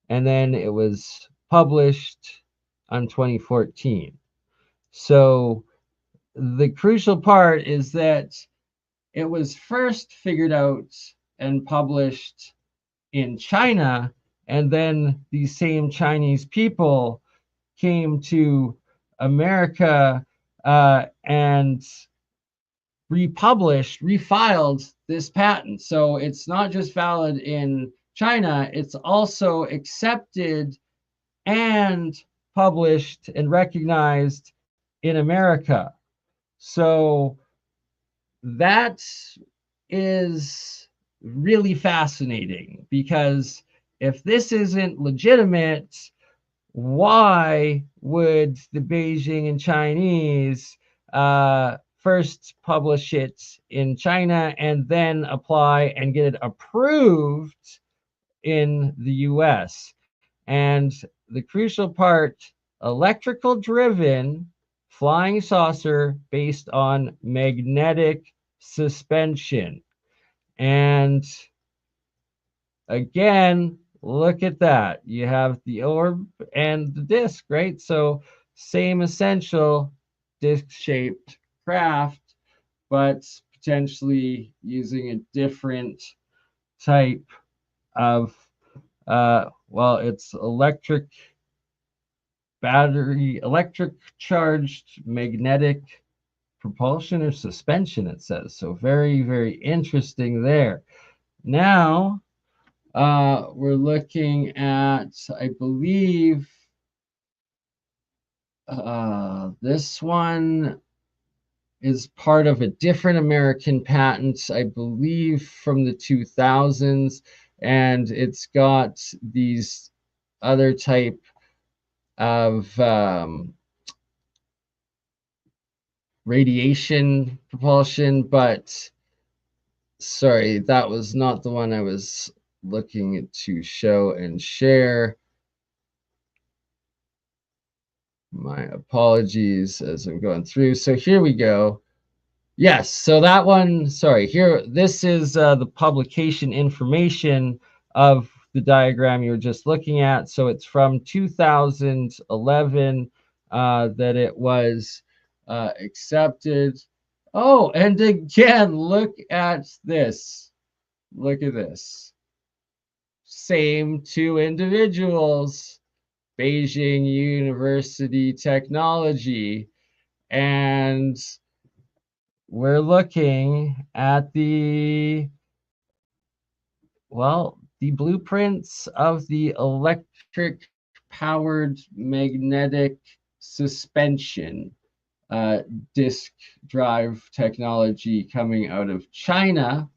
and then it was published on 2014. So the crucial part is that it was first figured out and published in China, and then these same Chinese people came to America and refiled this patent. So it's not just valid in China, it's also accepted and published and recognized in America. So that is really fascinating, because if this isn't legitimate, why would the Beijing and Chinese first publish it in China and then apply and get it approved in the US? And the crucial part: electrical driven flying saucer based on magnetic suspension. And again, look at that. You have the orb and the disc, right? So same essential disc-shaped craft, but potentially using a different type of, well, it's electric charged magnetic propulsion or suspension, it says. So very, very interesting there. Now, we're looking at, I believe, this one is part of a different American patent, I believe from the 2000s, and it's got these other type of radiation propulsion, but sorry, that was not the one I was looking to show and share. My apologies as I'm going through. So here we go. Yes, so that one, sorry, here, this is the publication information of the diagram you were just looking at. So it's from 2011 that it was accepted. Oh, and again, look at this. Look at this. Same two individuals, Beijing University Technology, and we're looking at the, well, the blueprints of the electric powered magnetic suspension disk drive technology coming out of China.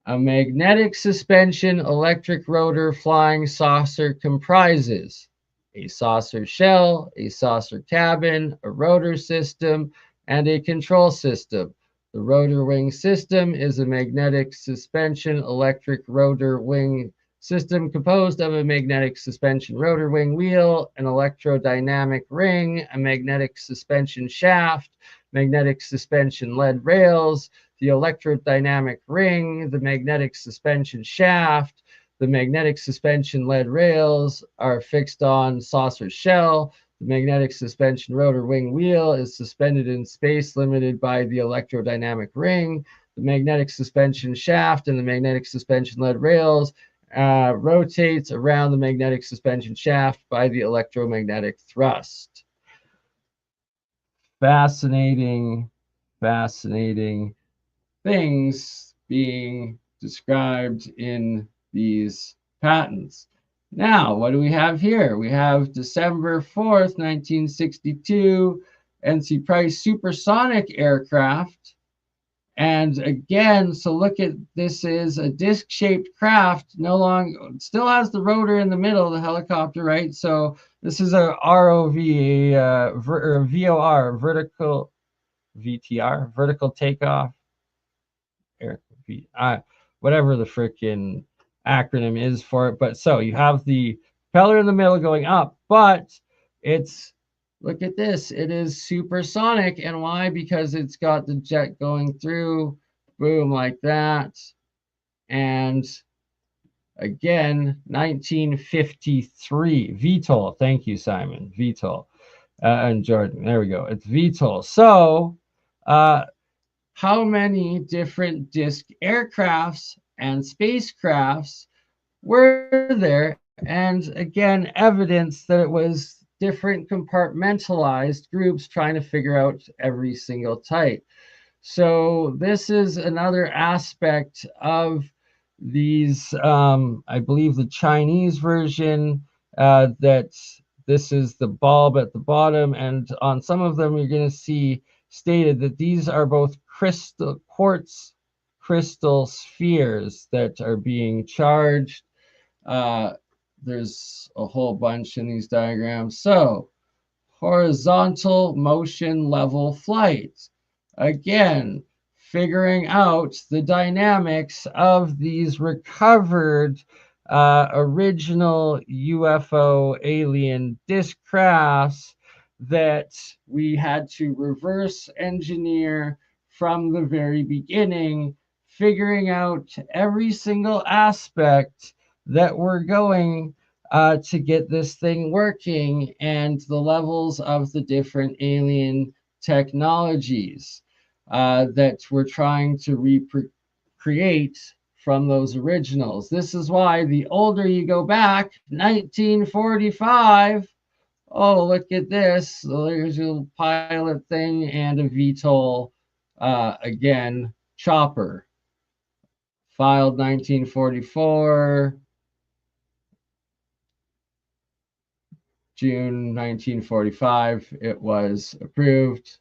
A magnetic suspension electric rotor flying saucer comprises a saucer shell, a saucer cabin, a rotor system, and a control system. The rotor wing system is a magnetic suspension electric rotor wing system composed of a magnetic suspension rotor wing wheel, an electrodynamic ring, a magnetic suspension shaft, magnetic suspension lead rails, the electrodynamic ring, the magnetic suspension shaft, the magnetic suspension lead rails are fixed on saucer shell. The magnetic suspension rotor wing wheel is suspended in space, limited by the electrodynamic ring. The magnetic suspension shaft and the magnetic suspension lead rails rotates around the magnetic suspension shaft by the electromagnetic thrust. Fascinating, fascinating things being described in these patents. Now, what do we have here? We have December 4th, 1962, NC Price supersonic aircraft. And again, so look at this is a disc-shaped craft, no longer still has the rotor in the middle of the helicopter, right? So this is a ROV, or VOR, vertical VTR, vertical takeoff, whatever the freaking acronym is for it. But so you have the propeller in the middle going up, but it's, look at this, it is supersonic. And why? Because it's got the jet going through, boom, like that. And again, 1953, VTOL. Thank you, Simon. VTOL. And Jordan, there we go. It's VTOL. So, how many different disc aircrafts and spacecrafts were there? And again, evidence that it was different compartmentalized groups trying to figure out every single type. So this is another aspect of these, I believe the Chinese version, that this is the bulb at the bottom, and on some of them you're going to see stated that these are both quartz crystal spheres that are being charged. There's a whole bunch in these diagrams. So horizontal motion level flight. Again, figuring out the dynamics of these recovered original UFO alien disk crafts that we had to reverse engineer from the very beginning, figuring out every single aspect that we're going to get this thing working and the levels of the different alien technologies that we're trying to recreate from those originals. This is why the older you go back, 1945, oh, look at this. There's a pilot thing and a VTOL, again, chopper. Filed 1944, June 1945, it was approved.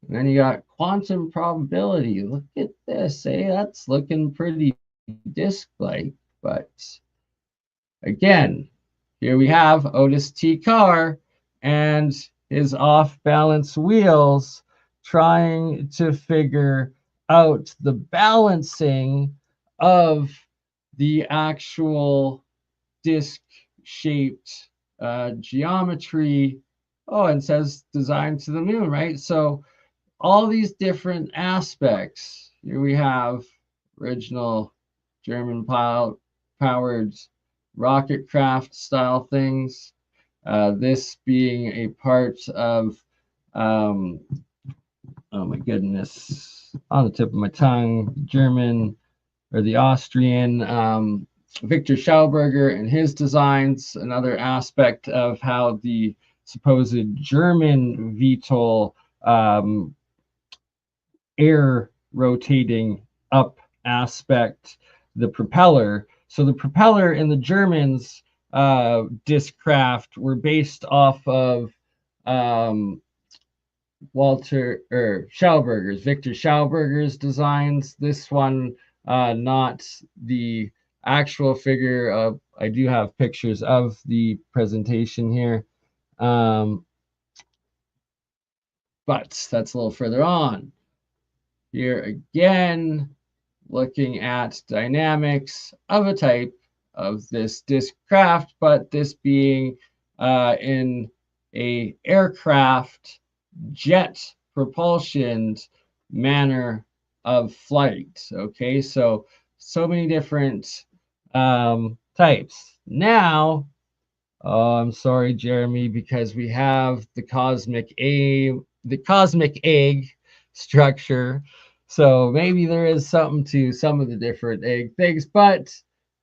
And then you got quantum probability. Look at this, eh? That's looking pretty disk-like, but again, here we have Otis T. Carr and his off-balance wheels trying to figure out the balancing of the actual disc-shaped geometry. Oh, and it says designed to the moon, right? So all these different aspects. Here we have original German powered rocket craft style things. This being a part of, oh my goodness, on the tip of my tongue, German or the Austrian Victor Schauberger and his designs. Another aspect of how the supposed German VTOL air rotating up aspect, the propeller. So the propeller in the Germans' disc craft were based off of Victor Schauberger's designs. This one, not the actual figure of, I do have pictures of the presentation here. But that's a little further on. here again, looking at dynamics of a type of this disk craft, but this being in a aircraft jet propulsion manner of flight. Okay, so many different types. Now, oh, I'm sorry, Jeremy, because we have the cosmic egg structure. So maybe there is something to some of the different egg things, but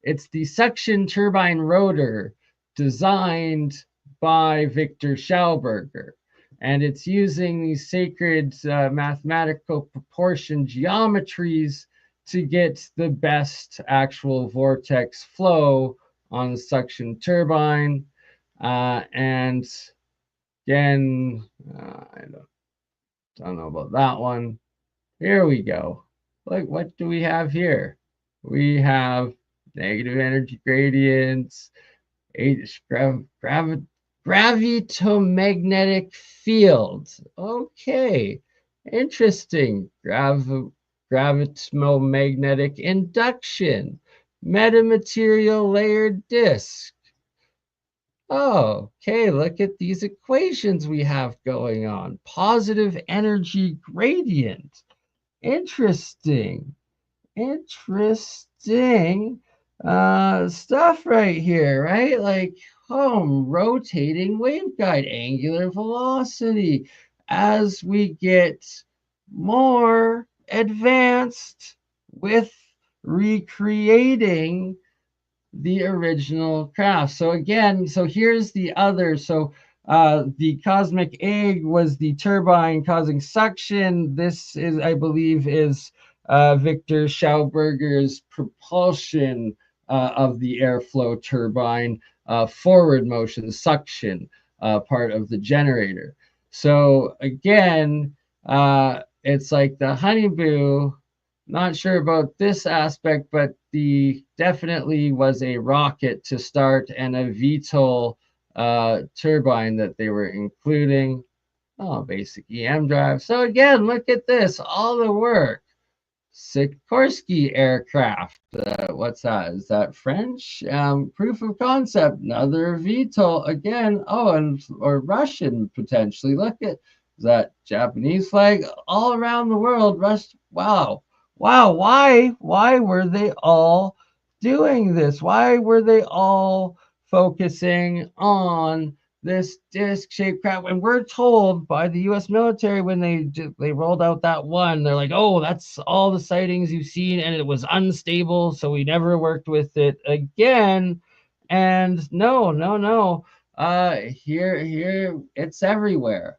it's the suction turbine rotor designed by Victor Schauberger. And it's using these sacred mathematical proportion geometries to get the best actual vortex flow on the suction turbine. And again, I don't know about that one. Here we go. Look, what do we have here? We have negative energy gradients, gravitomagnetic fields. Okay, interesting. Gravitomagnetic induction, metamaterial layered disk. Oh, okay, look at these equations we have going on. Positive energy gradient. Interesting. Interesting stuff right here, right? Like, rotating waveguide, angular velocity. As we get more advanced with recreating the original craft. So again, so here's the other. So the cosmic egg was the turbine causing suction. This is, I believe, is Victor Schauberger's propulsion of the airflow turbine, forward motion suction part of the generator. So again, it's like the Honeyboo. Not sure about this aspect, but the definitely was a rocket to start and a VTOL turbine that they were including. Oh, basic EM drive. So again, look at this, all the work. Sikorsky aircraft. What's that? Is that French? Proof of concept. Another VTOL again. Oh, and or Russian potentially. Look at that Japanese flag all around the world. Wow. Wow. Why were they all doing this? Why were they all focusing on this disc-shaped craft? And we're told by the U.S. military when they rolled out that one, they're like, "Oh, that's all the sightings you've seen, and it was unstable, so we never worked with it again." And no. Here it's everywhere.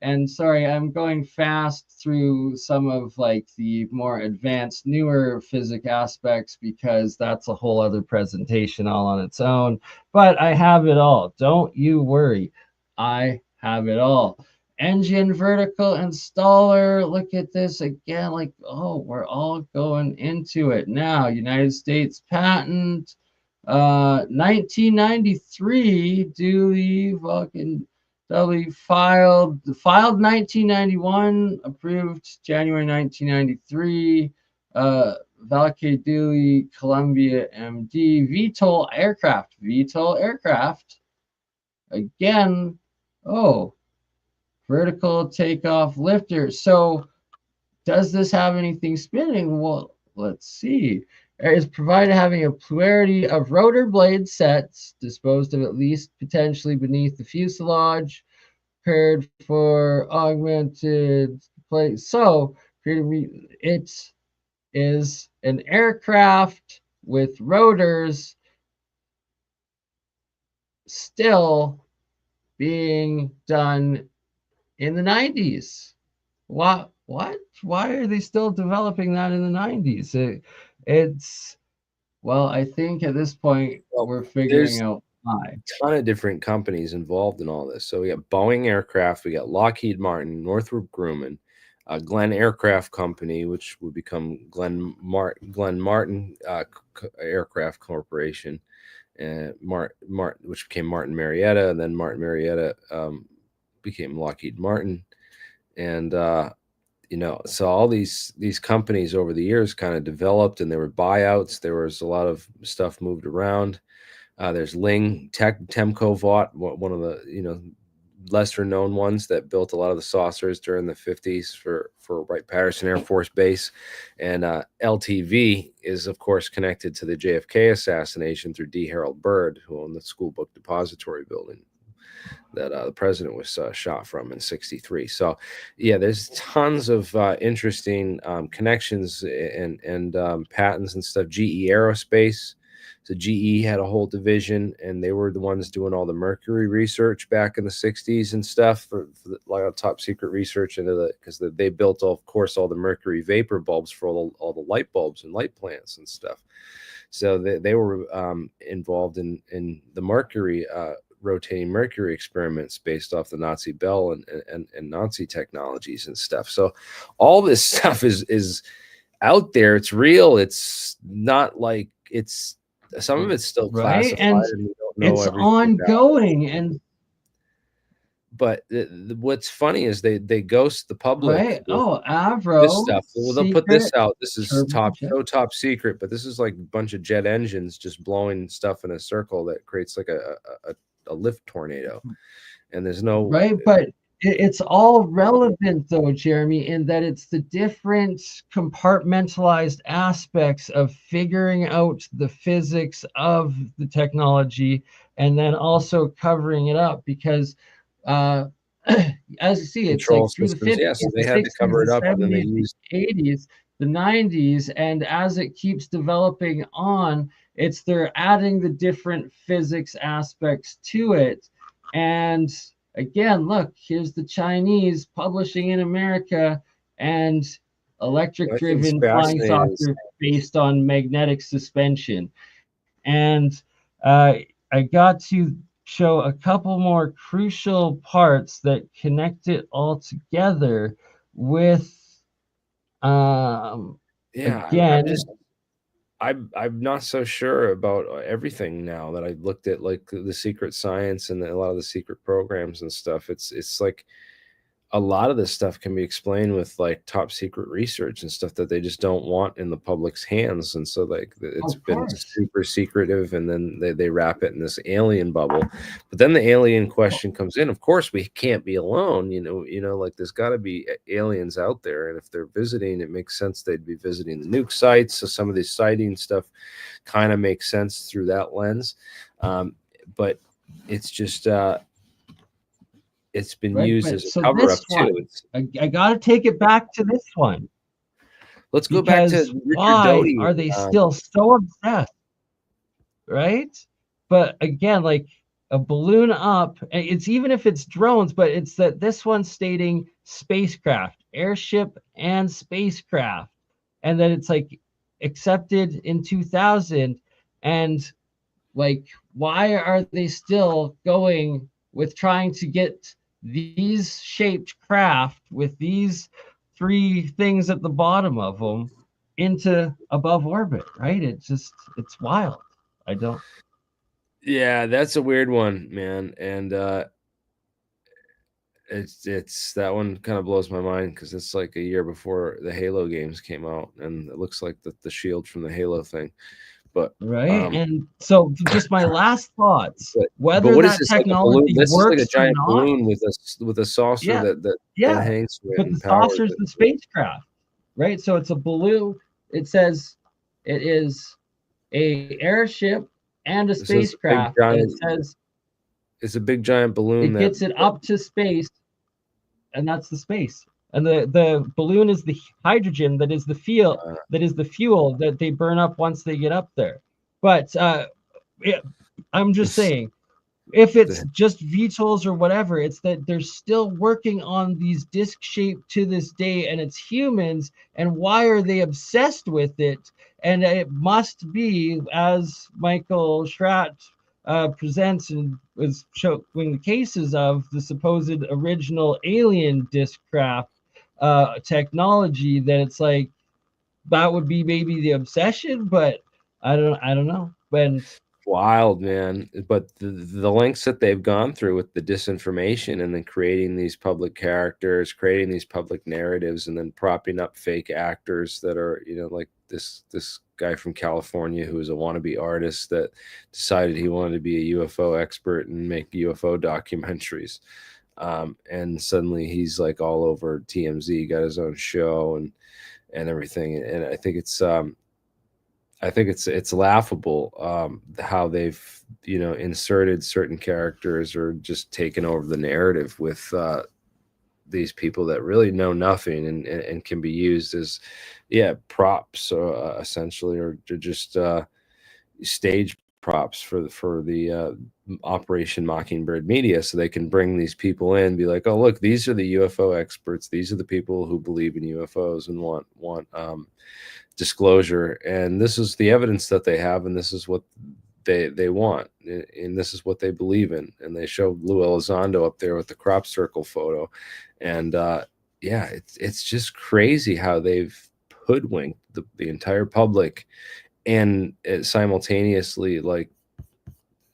And sorry, I'm going fast through some of like the more advanced, newer physics aspects because that's a whole other presentation all on its own. But I have it all. Don't you worry. I have it all. Engine vertical installer. Look at this again. Like, oh, we're all going into it now. United States patent. 1993, duly fucking doubly filed 1991, approved January 1993. Valkyrie Dewey, Columbia MD, VTOL aircraft. Again, oh, vertical takeoff lifter. So does this have anything spinning? Well, let's see. It is provided having a plurality of rotor blade sets disposed of at least potentially beneath the fuselage, prepared for augmented plate. So it is an aircraft with rotors still being done in the 90s. What? Why are they still developing that in the 90s? It's, well, I think at this point we're figuring out why. A ton of different companies involved in all this. So we got Boeing Aircraft, we got Lockheed Martin, Northrop Grumman, Glenn Aircraft Company, which would become Glenn Martin Aircraft Corporation, and which became Martin Marietta, and then Martin Marietta became Lockheed Martin, and so all these companies over the years kind of developed, and there were buyouts. There was a lot of stuff moved around. There's Ling Temco Vought, one of the lesser known ones that built a lot of the saucers during the 50s for Wright-Patterson Air Force Base. And LTV is, of course, connected to the JFK assassination through D. Harold Byrd, who owned the School Book Depository building that the president was shot from in '63. So, yeah, there's tons of interesting connections and patents and stuff. GE Aerospace. So GE had a whole division, and they were the ones doing all the mercury research back in the '60s and stuff for like top secret research into because they built, of course, all the mercury vapor bulbs for all the light bulbs and light plants and stuff. So they were involved in the mercury rotating mercury experiments based off the Nazi Bell and Nazi technologies and stuff. So all this stuff is out there. It's real. It's not like it's. Some of it's still classified, and we don't know it's everything ongoing. But what's funny is they ghost the public. Right? Oh, Avro. This stuff. Well, they'll put this out. This is top secret, but this is like a bunch of jet engines just blowing stuff in a circle that creates like a lift tornado, and there's no right. But it's all relevant though, Jeremy, in that it's the different compartmentalized aspects of figuring out the physics of the technology and then also covering it up, because as you see, it's like through the 50s, yeah, so they had to cover it up, and then they used the 80s, the 90s, and as it keeps developing on, they're adding the different physics aspects to it. And again, look, here's the Chinese publishing in America and electric-driven flying saucer based on magnetic suspension. And I got to show a couple more crucial parts that connect it all together with, again, I'm not so sure about everything now that I looked at, like the secret science and a lot of the secret programs and stuff. It's like a lot of this stuff can be explained with like top secret research and stuff that they just don't want in the public's hands. And so like it's been super secretive, and then they wrap it in this alien bubble. But then the alien question comes in. Of course, we can't be alone. Like there's got to be aliens out there. And if they're visiting, it makes sense they'd be visiting the nuke sites. So some of this sighting stuff kind of makes sense through that lens. But it's just it's been used as a cover up too. I got to take it back to this one. Let's go back to Richard why Doty. Are they still so obsessed? Right? But again, like a balloon up, it's even if it's drones, but it's that this one's stating spacecraft, airship and spacecraft, and then it's like accepted in 2000. And like, why are they still going with trying to get these shaped craft with these three things at the bottom of them into above orbit, right? It's wild. Yeah, that's a weird one, man. And it's that one kind of blows my mind, because it's like a year before the Halo games came out, and it looks like the shield from the Halo thing. But right, and so just my last thoughts, whether what that is technology this works is like a giant or not, balloon with a saucer that hangs to it. But the saucer's the spacecraft, right? So it's a balloon. It says it is a airship and a spacecraft. It says it's a big giant balloon. It gets it up to space, and that's the space. And the balloon is the hydrogen that is the fuel that they burn up once they get up there. But I'm just saying, if it's just VTOLs or whatever, it's that they're still working on these disc shaped to this day, and it's humans. And why are they obsessed with it? And it must be, as Michael Schratt presents and was showing the cases of the supposed original alien disc craft technology, that it's like that would be maybe the obsession, but I don't know. wild, man. But the lengths that they've gone through with the disinformation and then creating these public characters, creating these public narratives, and then propping up fake actors that are, like this guy from California who was a wannabe artist that decided he wanted to be a UFO expert and make UFO documentaries. And suddenly he's like all over TMZ, got his own show and everything. And I think it's laughable how they've inserted certain characters or just taken over the narrative with these people that really know nothing and can be used as props essentially, or just stage props for the Operation Mockingbird media, so they can bring these people in, be like, oh look, these are the UFO experts, these are the people who believe in UFOs and want disclosure, and this is the evidence that they have, and this is what they want, and this is what they believe in. And they show Lou Elizondo up there with the crop circle photo, and it's just crazy how they've hoodwinked the entire public, and it simultaneously like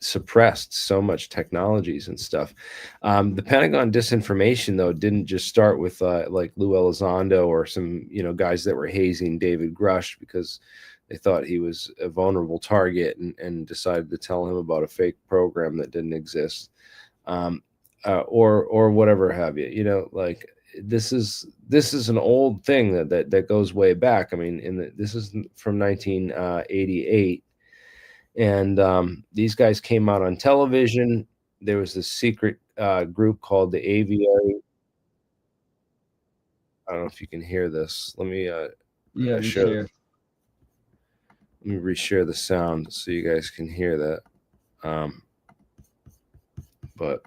suppressed so much technologies and stuff. The Pentagon disinformation, though, didn't just start with like Lou Elizondo or some guys that were hazing David Grush because they thought he was a vulnerable target and decided to tell him about a fake program that didn't exist, or whatever have you. Like this is an old thing that goes way back. I mean, this is from 1988. And these guys came out on television. There was this secret group called the Aviary. I don't know if you can hear this. Let me share. Let me reshare the sound so you guys can hear that. But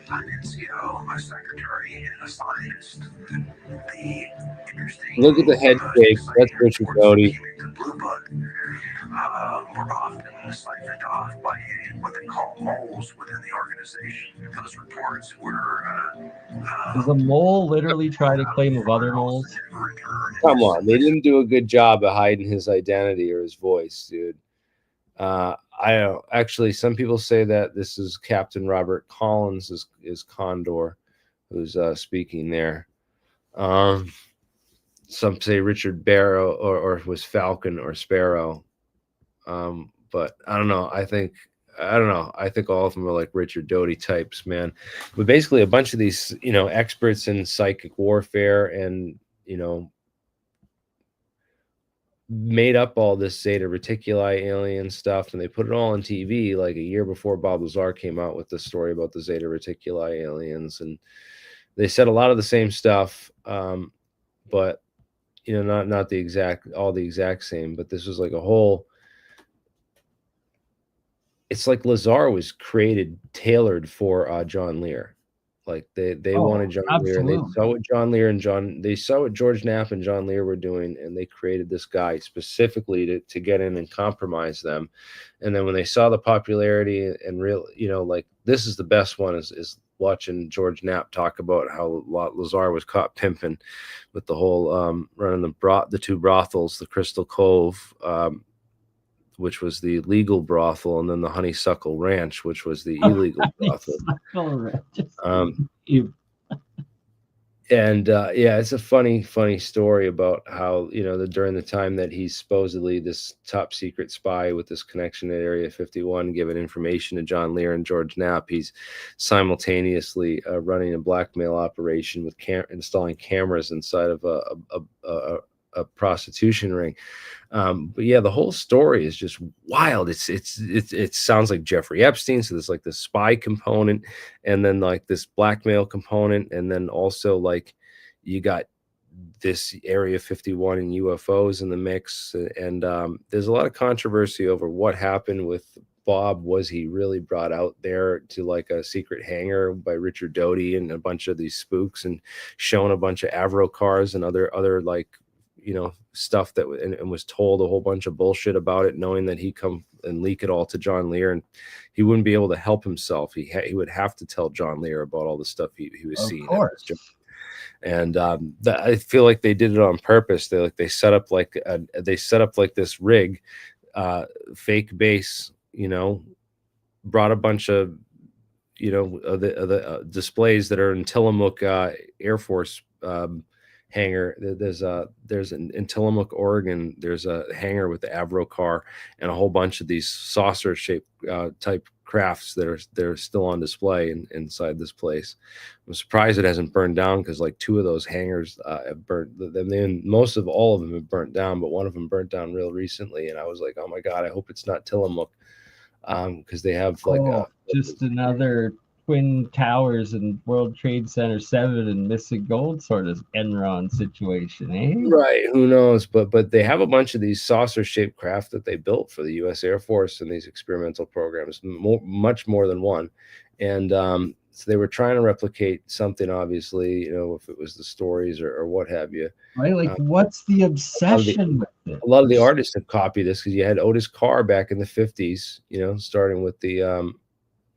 Finance CEO, a secretary, and a scientist. The interesting look at the head shake. That's Richard Doty. Were often siphoned off by what they call moles within the organization. Those reports were. Does a mole literally try to claim of other moles? Come on, they didn't do a good job of hiding his identity or his voice, dude. I don't actually. Some people say that this is Captain Robert Collins is Condor, who's speaking there. Some say Richard Barrow or was Falcon or Sparrow. But I don't know. I think all of them are like Richard Doty types, man. But basically, a bunch of these, experts in psychic warfare and made up all this Zeta Reticuli alien stuff, and they put it all on TV like a year before Bob Lazar came out with the story about the Zeta Reticuli aliens, and they said a lot of the same stuff, but not the exact same. But this was like a whole. It's like Lazar was tailored for John Lear. Like they wanted John Lear, and they saw what they saw what George Knapp and John Lear were doing, and they created this guy specifically to get in and compromise them. And then when they saw the popularity and real, like this is the best one is watching George Knapp talk about how Lazar was caught pimping with the whole running the two brothels, the Crystal Cove, which was the legal brothel, and then the Honeysuckle Ranch, which was the illegal brothel. It's a funny story about how during the time that he's supposedly this top secret spy with this connection at Area 51, giving information to John Lear and George Knapp, he's simultaneously running a blackmail operation with installing cameras inside of a prostitution ring. But yeah, the whole story is just wild. It sounds like Jeffrey Epstein. So there's like this spy component, and then like this blackmail component, and then also like you got this Area 51 and UFOs in the mix. And there's a lot of controversy over what happened with Bob. Was he really brought out there to like a secret hangar by Richard Doty and a bunch of these spooks, and shown a bunch of Avro cars and other like stuff that and was told a whole bunch of bullshit about it, knowing that he'd come and leak it all to John Lear, and he wouldn't be able to help himself. He would have to tell John Lear about all the stuff he was seeing. And I feel like they did it on purpose. They set up like this rig, fake base, you know, brought a bunch of, you know, the displays that are in Tillamook Air Force hangar. There's in Tillamook, Oregon. There's a hangar with the Avro car and a whole bunch of these saucer shaped type crafts that are still on display inside this place. I'm surprised it hasn't burned down, because like 2 of those hangars have burnt. Then most of all of them have burnt down, but one of them burnt down real recently, and I was like, oh my god, I hope it's not Tillamook, because they have like just another Twin Towers and World Trade Center 7 and Missing Gold sort of Enron situation, eh? Right, who knows? But they have a bunch of these saucer-shaped craft that they built for the U.S. Air Force and these experimental programs, much more than one. And so they were trying to replicate something, obviously, you know, if it was the stories or what have you. Right, like what's the obsession with it? A lot of the artists have copied this, because you had Otis Carr back in the 50s, you know, starting with the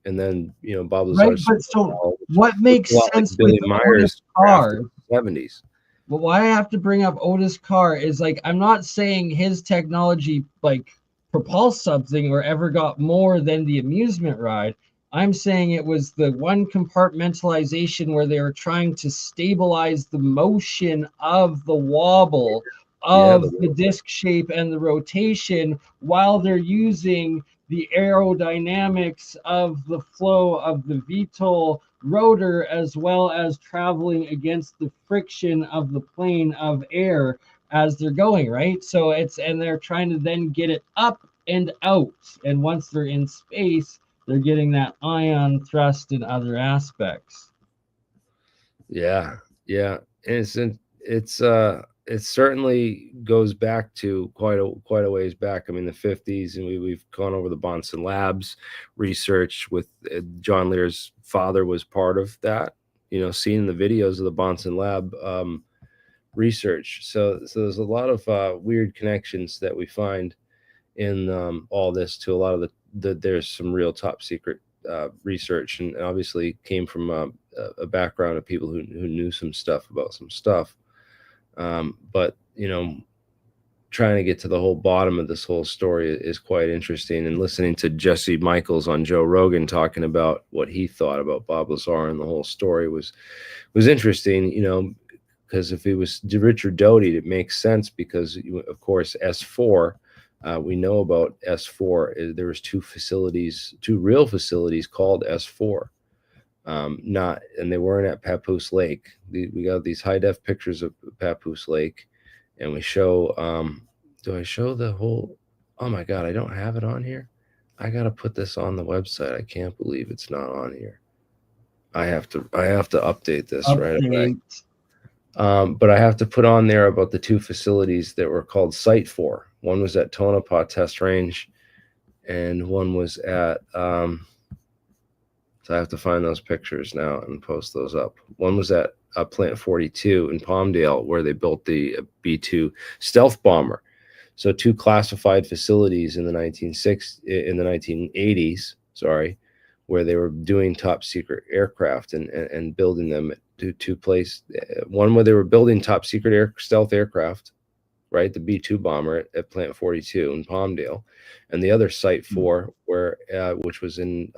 and then, you know, Bob Lazar. Right, but so what makes sense like Billy with Myers Otis Carr? 70s. Well, why I have to bring up Otis Carr is, like, I'm not saying his technology like propulsed something or ever got more than the amusement ride. I'm saying it was the one compartmentalization where they were trying to stabilize the motion of the wobble of the disc shape and the rotation, while they're using the aerodynamics of the flow of the VTOL rotor, as well as traveling against the friction of the plane of air as they're going, right? So and they're trying to then get it up and out. And once they're in space, they're getting that ion thrust and other aspects. Yeah. And it certainly goes back to quite a ways back. I mean, the 50s, and we've gone over the Bonson Labs research with John Lear's father was part of that, you know, seeing the videos of the Bonson Lab research. So there's a lot of weird connections that we find in all this to a lot of there's some real top secret research, and obviously came from a background of people who knew some stuff about some stuff. But, you know, trying to get to the whole bottom of this whole story is quite interesting. And listening to Jesse Michaels on Joe Rogan talking about what he thought about Bob Lazar and the whole story was interesting, you know, because if it was Richard Doty, it makes sense, because, of course, S4, we know about S4. There was 2 real facilities called S4. And they weren't at Papoose Lake. We got these high-def pictures of Papoose Lake, and we show, do I show the whole, oh my God, I don't have it on here. I got to put this on the website. I can't believe it's not on here. I have to update this right away. But I have to put on there about the 2 facilities that were called Site 4. One was at Tonopah Test Range, and one was at, so I have to find those pictures now and post those up. One was at Plant 42 in Palmdale, where they built the B-2 stealth bomber. So 2 classified facilities in the 1980s, where they were doing top secret aircraft and building them to place. One where they were building top secret stealth aircraft, right? The B-2 bomber at Plant 42 in Palmdale, and the other Site 4, which was in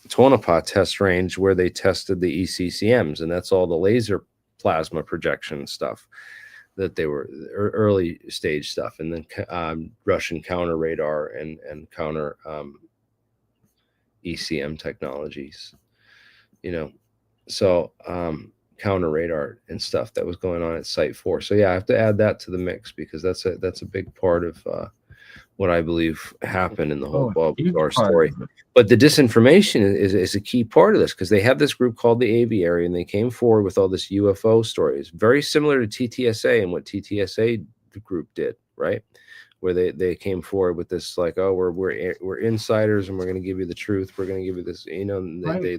Tonopah Test Range, where they tested the ECCMs, and that's all the laser plasma projection stuff that they were early stage stuff, and then Russian counter radar and counter ECM technologies, you know, so counter radar and stuff that was going on at Site 4. So yeah, I have to add that to the mix, because that's a big part of what I believe happened in the whole Bob Lazar story. But the disinformation is a key part of this, because they have this group called the Aviary, and they came forward with all this UFO stories, very similar to TTSA and what TTSA group did, right? Where they came forward with this, like, oh, we're insiders, and we're going to give you the truth. We're going to give you this, you know, they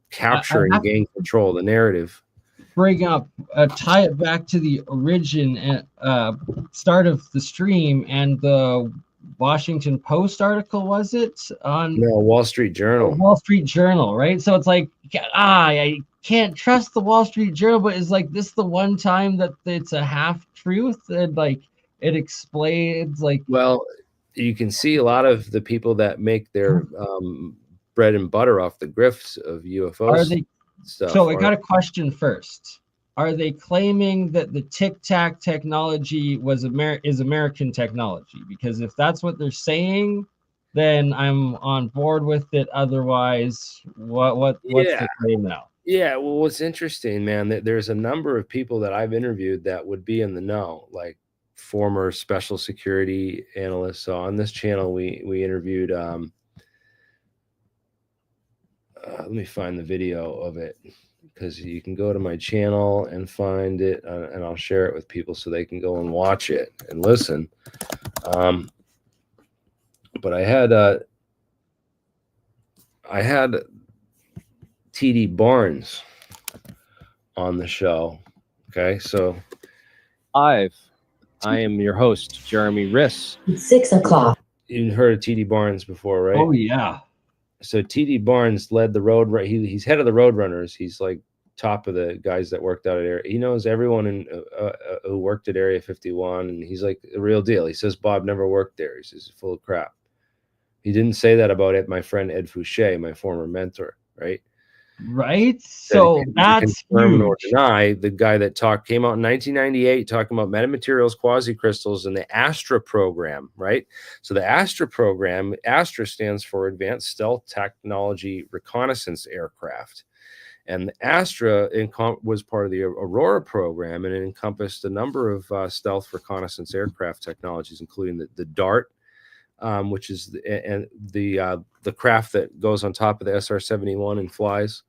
capture and gain control of the narrative. Bring up, tie it back to the origin start of the stream and the Washington Post article, was it? No, Wall Street Journal. Wall Street Journal, right? So it's like, I can't trust the Wall Street Journal, but is like this the one time that it's a half truth, and like it explains, like, well, you can see a lot of the people that make their bread and butter off the grifts of UFO Are they? stuff. So I got a question first. Are they claiming that the Tic Tac technology is American technology? Because if that's what they're saying, then I'm on board with it. Otherwise, what's the claim now? Yeah, well, what's interesting, man, that there's a number of people that I've interviewed that would be in the know, like former special security analysts. So on this channel, we interviewed. Let me find the video of it, because you can go to my channel and find it, and I'll share it with people so they can go and watch it and listen. But I had TD Barnes on the show. Okay, so I am your host, Jeremy Riss. It's 6 o'clock. You've heard of TD Barnes before, right? Oh yeah. So TD Barnes led the road. He's head of the Roadrunners. He's like top of the guys that worked out at Area. He knows everyone who worked at Area 51, and he's like the real deal. He says Bob never worked there. He says full of crap. He didn't say that about it. My friend Ed Fouché, my former mentor, right? Right. So that's confirm or deny. The guy that came out in 1998 talking about metamaterials, quasi-crystals, and the Astra program, right? So the Astra program, Astra stands for Advanced Stealth Technology Reconnaissance Aircraft. And the Astra was part of the Aurora program, and it encompassed a number of stealth reconnaissance aircraft technologies, including the DART, which is the craft that goes on top of the SR-71 and flies.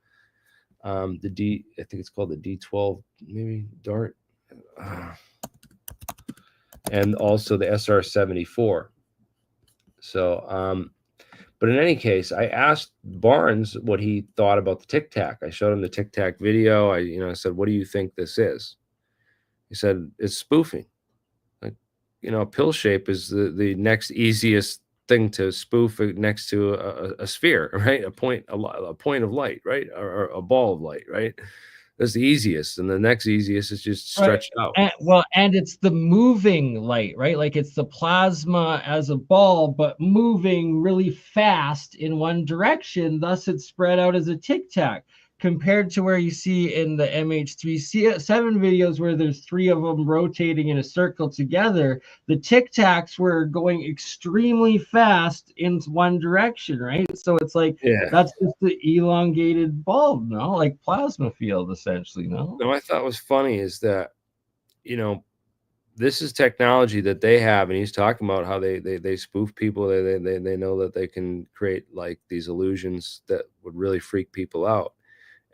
I think it's called the D-12, maybe DART, and also the SR-74. So, but in any case, I asked Barnes what he thought about the Tic Tac. I showed him the Tic Tac video. I said, "What do you think this is?" He said, "It's spoofing. Like, a pill shape is the next easiest thing to spoof next to a sphere, right? A point of light, right? Or a ball of light, right? That's the easiest, and the next easiest is just stretched out. And it's the moving light, right? Like it's the plasma as a ball, but moving really fast in one direction. Thus, it's spread out as a Tic Tac. Compared to where you see in the MH307 videos where there's 3 of them rotating in a circle together, the Tic Tacs were going extremely fast in one direction, right? So it's like, that's just the elongated bulb, no? Like plasma field, essentially, no? No, I thought was funny is that, this is technology that they have, and he's talking about how they spoof people. They know that they can create like these illusions that would really freak people out.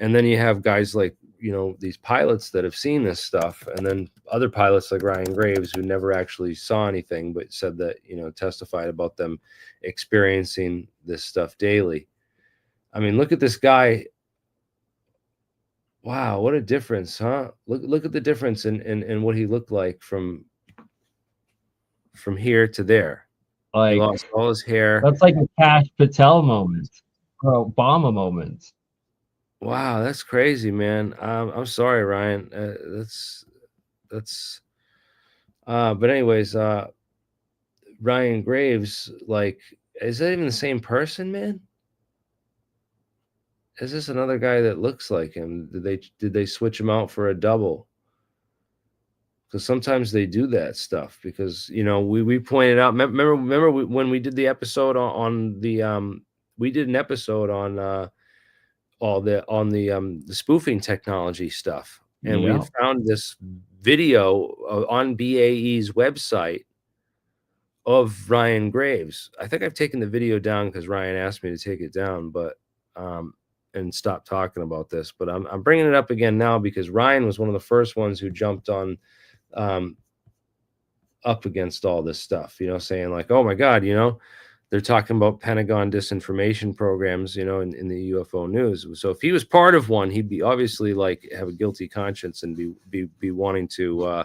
And then you have guys like, these pilots that have seen this stuff, and then other pilots like Ryan Graves who never actually saw anything, but said that, testified about them experiencing this stuff daily. I mean, look at this guy. Wow, what a difference, huh? Look at the difference in what he looked like from here to there. Like, he lost all his hair. That's like a Kash Patel moment or Obama moment. Wow, that's crazy, man. I'm sorry, Ryan. But anyways, Ryan Graves, like, is that even the same person, man? Is this another guy that looks like him? Did they switch him out for a double? Because sometimes they do that stuff. Because we pointed out. Remember when we did the episode on the we did an episode on the spoofing technology stuff, and we found this video on BAE's website of Ryan Graves. I think I've taken the video down because Ryan asked me to take it down, but and stop talking about this. But I'm bringing it up again now because Ryan was one of the first ones who jumped on up against all this stuff, saying like, oh my God, they're talking about Pentagon disinformation programs, in the UFO news. So if he was part of one, he'd be obviously like have a guilty conscience and be wanting to,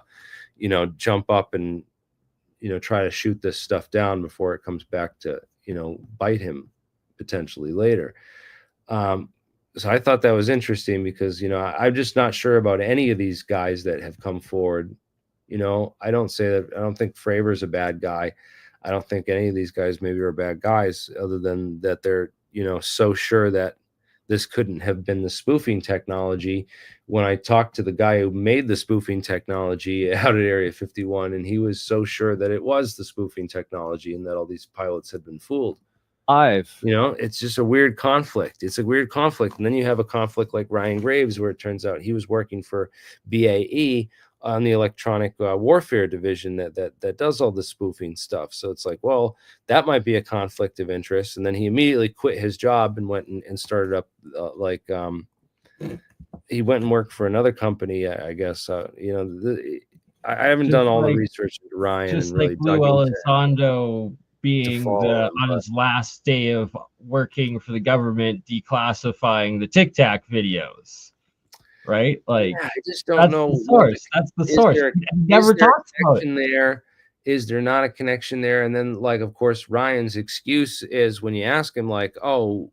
jump up and, try to shoot this stuff down before it comes back to, bite him potentially later. So I thought that was interesting because, I'm just not sure about any of these guys that have come forward. I don't think Fravor's a bad guy. I don't think any of these guys maybe are bad guys, other than that they're, so sure that this couldn't have been the spoofing technology. When I talked to the guy who made the spoofing technology out at Area 51, and he was so sure that it was the spoofing technology and that all these pilots had been fooled. It's just a weird conflict. It's a weird conflict. And then you have a conflict like Ryan Graves, where it turns out he was working for BAE on the electronic warfare division that does all the spoofing stuff. So it's like, well, that might be a conflict of interest. And then he immediately quit his job and went and started up he went and worked for another company, I guess. I haven't Just done all the like- research with Ryan Just and really like Lou dug into Elizondo being follow him, on but- his last day of working for the government, declassifying the Tic Tac videos, right? Like, Yeah, I just don't that's know the what source. That's the is source. there- He never is there a talks about it. connection there? Is there not a connection there? And then, like, of course, Ryan's excuse is when you ask him, like, oh,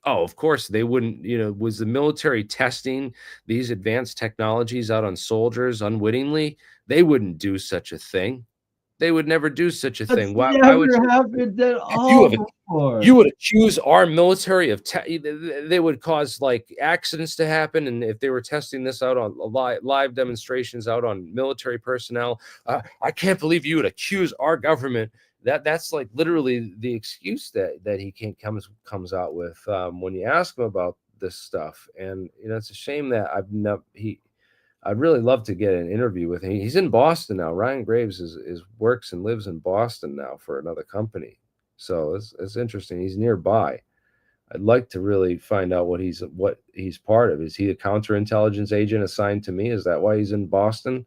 of course they wouldn't, was the military testing these advanced technologies out on soldiers unwittingly? They wouldn't do such a thing. They would never do such a That's thing. Why never would you? happened at all before. You would accuse our military of they would cause like accidents to happen, and if they were testing this out on live demonstrations out on military personnel, I can't believe you would accuse our government. That's like literally the excuse that he comes out with when you ask him about this stuff. And it's a shame that I'd really love to get an interview with him. He's in Boston now. Ryan Graves is works and lives in Boston now for another company. So it's interesting. He's nearby. I'd like to really find out what he's part of. Is he a counterintelligence agent assigned to me? Is that why he's in Boston?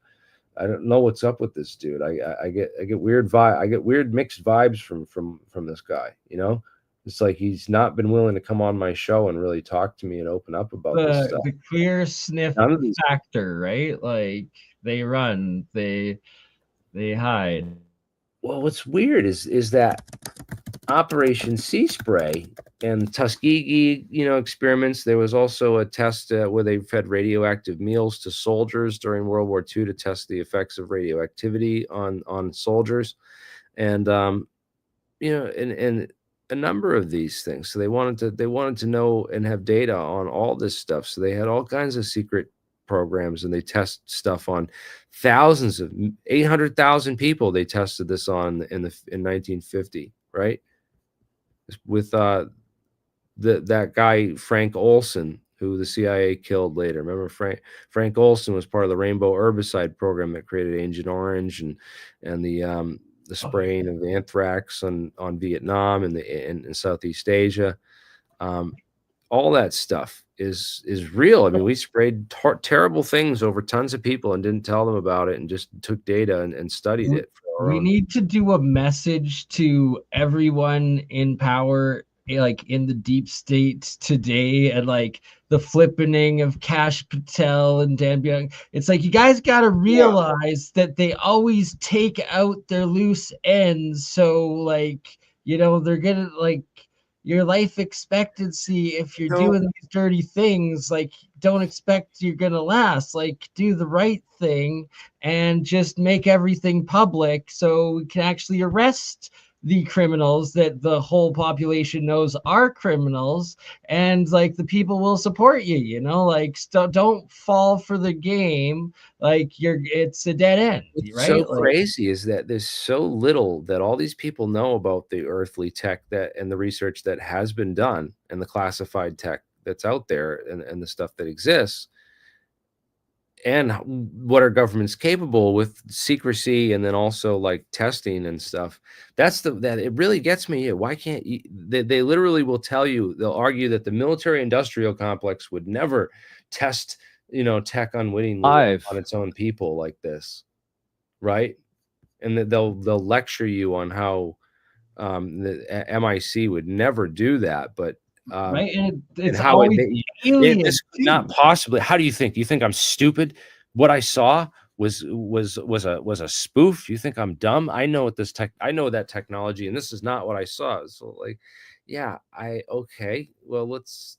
I don't know what's up with this dude. I get weird I get weird mixed vibes from this guy. It's like he's not been willing to come on my show and really talk to me and open up about this stuff. The queer sniff None of these- factor, right? Like, they run, they hide. Well, what's weird is that Operation Sea Spray and Tuskegee, experiments. There was also a test where they fed radioactive meals to soldiers during World War II to test the effects of radioactivity on soldiers, and and a number of these things. So they wanted to know and have data on all this stuff. So they had all kinds of secret programs, and they test stuff on thousands of 800,000 people. They tested this on in 1950, right? With that guy Frank Olson, who the CIA killed later. Remember, Frank Olson was part of the Rainbow Herbicide program that created Agent Orange and the spraying of anthrax on Vietnam and in Southeast Asia. All that stuff is real. I mean, we sprayed terrible things over tons of people and didn't tell them about it, and just took data and studied it. We need to do a message to everyone in power, like in the deep state today, and like the flippening of Kash Patel and Dan Byung. It's like, you guys got to realize that they always take out their loose ends. So like, they're gonna, like, your life expectancy, if you're doing these dirty things, like, don't expect you're gonna last. Like, do the right thing and just make everything public so we can actually arrest the criminals that the whole population knows are criminals, and like the people will support you. Like, don't fall for the game. Like, it's a dead end. What's right? so crazy is that there's so little that all these people know about the earthly tech and the research that has been done, and the classified tech that's out there, and the stuff that exists, and what our government's capable with secrecy, and then also like testing and stuff. That it really gets me. Why can't you? They literally will tell you, they'll argue that the military industrial complex would never test tech unwittingly on its own people like this, right? And that they'll lecture you on how the MIC would never do that, but right, and it's how always alien. this could not possibly. How do you think? Do you think I'm stupid? What I saw was a spoof. You think I'm dumb? I know I know that technology, and this is not what I saw. So like, yeah, okay. Well, let's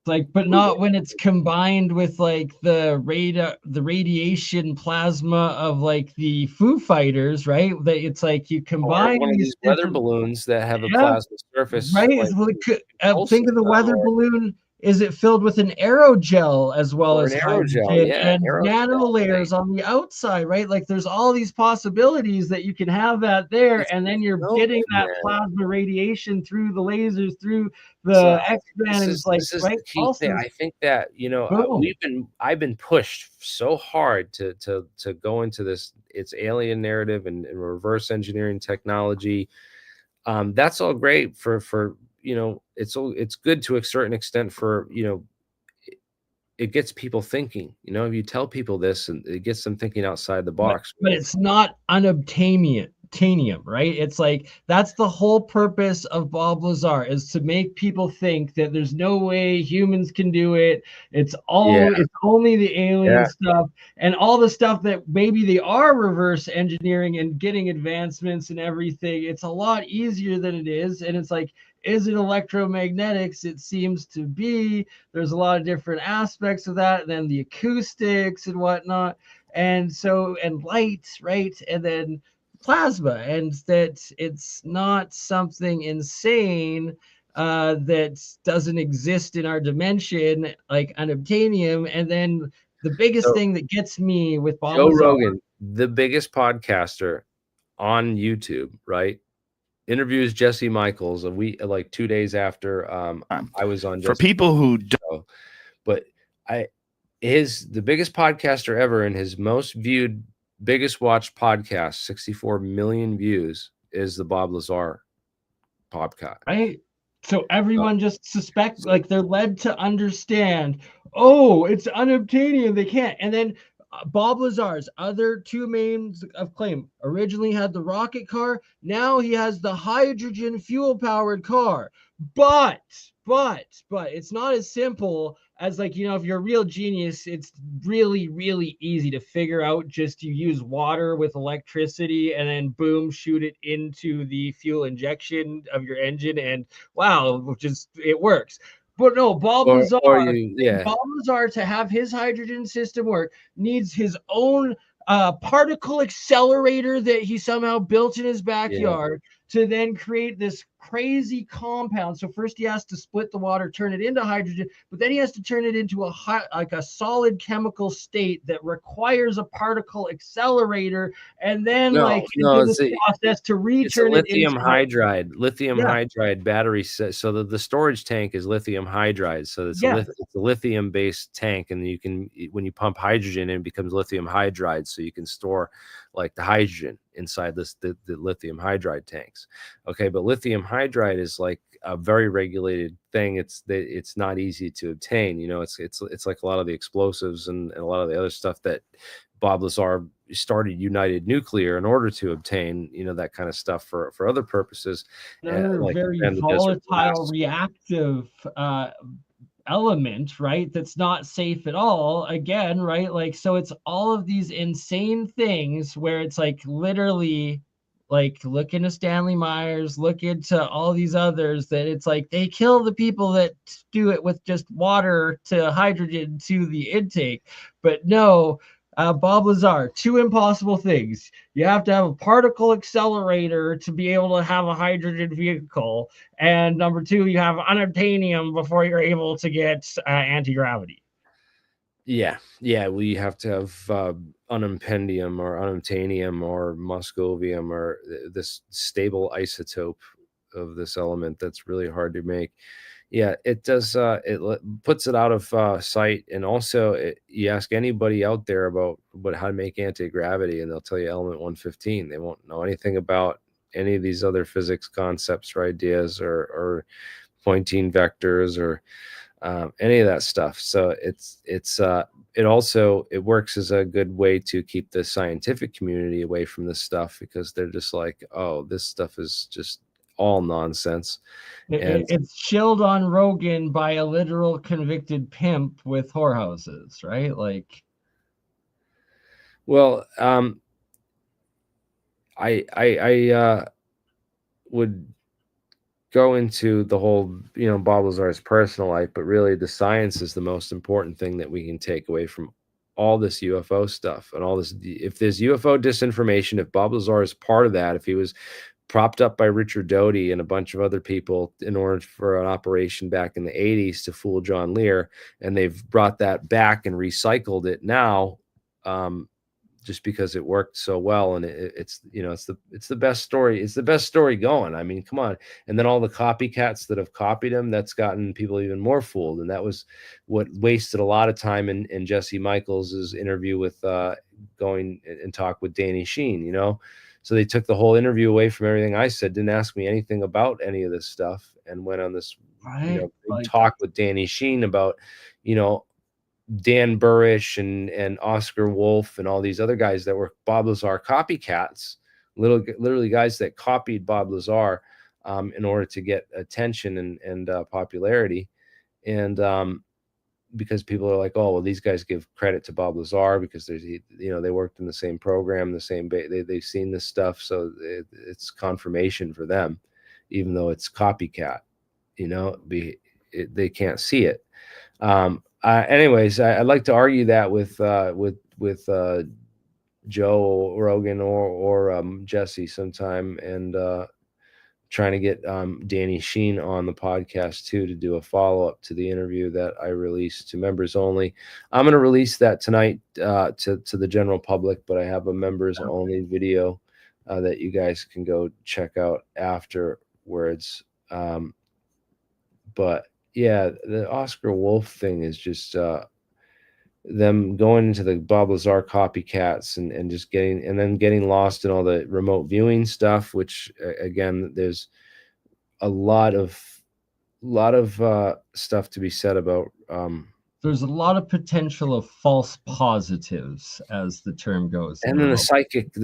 like, but not when it's combined with like the radiation plasma of like the Foo Fighters, right? That it's like you Or combine one of these these weather different, balloons that have a yeah, plasma surface, right. like Think pulsing, of the weather balloon. Is it filled with an aerogel as well or as an aerogel, hydrogen yeah, and nano aerosol thing. layers on the outside, right? Like there's all these possibilities that you can have that there, It's and then you're so getting that man. plasma radiation through the lasers, through So the X-band, and it's like, this is right? the key thing. Also, I think that, you know, boom. I've been pushed so hard to go into this. It's alien narrative and reverse engineering technology. That's all great for you know, it's good to a certain extent for, you know, it gets people thinking. You know, if you tell people this, and it gets them thinking outside the box. But it's not unobtainium, right? It's like that's the whole purpose of Bob Lazar, is to make people think that there's no way humans can do it. It's Yeah, only the alien yeah. stuff, and all the stuff that maybe they are reverse engineering and getting advancements and everything. It's a lot easier than it is, and it's like, is it electromagnetics? It seems to be. There's a lot of different aspects of that, and then the acoustics and whatnot, and so, and light, right, and then plasma, and that it's not something insane that doesn't exist in our dimension like unobtainium. And then the biggest So thing that gets me with Bob Joe Lazar, Rogan, the biggest podcaster on YouTube, right? Interviews Jesse Michaels a week, like 2 days after I was on For Jesse people who don't, show. But the biggest podcaster ever, and his most viewed, biggest watched podcast, 64 million views, is the Bob Lazar podcast. right? So everyone just suspect, like they're led to understand, oh, it's unobtainium, they can't. And then Bob Lazar's other two mains of claim originally had the rocket car. Now he has the hydrogen fuel powered car. But it's not as simple as, like, you know, if you're a real genius, it's really, really easy to figure out. Just you use water with electricity and then boom, shoot it into the fuel injection of your engine, and wow, just it works. But no, Or you, yeah, Bob Lazar, to have his hydrogen system work, needs his own particle accelerator that he somehow built in his yeah. backyard to then create this crazy compound. So first he has to split the water, turn it into hydrogen, but then he has to turn it into a solid chemical state that requires a particle accelerator, and then like No, into this process to it's a return it into lithium yeah, hydride battery. So the storage tank is lithium hydride. So it's yeah. it's a lithium based tank, and you can, when you pump hydrogen in, it becomes lithium hydride. So you can store like the hydrogen inside the lithium hydride tanks. Okay, but lithium hydride is like a very regulated thing. It's not easy to obtain. You know, it's like a lot of the explosives and a lot of the other stuff that Bob Lazar started United Nuclear in order to obtain, you know, that kind of stuff for other purposes, Another like very and the desert volatile blast. reactive element, right? That's not safe at all. Again, right? Like, so it's all of these insane things where it's like literally, like, look into Stanley Myers, look into all these others, that it's like they kill the people that do it with just water to hydrogen to the intake. But no, Bob Lazar, two impossible things. You have to have a particle accelerator to be able to have a hydrogen vehicle, and number two, you have unobtainium before you're able to get anti-gravity. Yeah, we have to have unimpendium or unobtainium or moscovium, or this stable isotope of this element that's really hard to make. Yeah, it does. Puts it out of sight, and also you ask anybody out there about how to make anti-gravity, and they'll tell you element 115. They won't know anything about any of these other physics concepts or ideas, or Poynting vectors, or any of that stuff. So it works as a good way to keep the scientific community away from this stuff, because they're just like, oh, this stuff is just all nonsense. And It's chilled on Rogan by a literal convicted pimp with whorehouses, right? Like, well, I would go into the whole, Bob Lazar's personal life, but really the science is the most important thing that we can take away from all this UFO stuff and all this. If there's UFO disinformation, if Bob Lazar is part of that, if he was propped up by Richard Doty and a bunch of other people in order for an operation back in the 80s to fool John Lear, and they've brought that back and recycled it now, just because it worked so well, and it's the best story. It's the best story going. I mean, come on. And then all the copycats that have copied him, that's gotten people even more fooled. And that was what wasted a lot of time in Jesse Michaels's interview with going and talk with Danny Sheen. So they took the whole interview away from everything I said, didn't ask me anything about any of this stuff, and went on this big talk with Danny Sheen about Dan Burrish and Oscar Wolf and all these other guys that were Bob Lazar copycats, literally guys that copied Bob Lazar in order to get attention and popularity. And because people are like, oh, well, these guys give credit to Bob Lazar because they worked in the same program, they've seen this stuff. So it's confirmation for them, even though it's copycat, they can't see it. Anyways, I'd like to argue that with Joe Rogan or Jesse sometime, and trying to get Danny Sheen on the podcast too, to do a follow-up to the interview that I released to members only. I'm going to release that tonight to the general public, but I have a members only video that you guys can go check out afterwards. But yeah, the Oscar Wolf thing is just them going into the Bob Lazar copycats and just getting lost in all the remote viewing stuff, which again, there's a lot of stuff to be said about. There's a lot of potential of false positives, as the term goes. And then the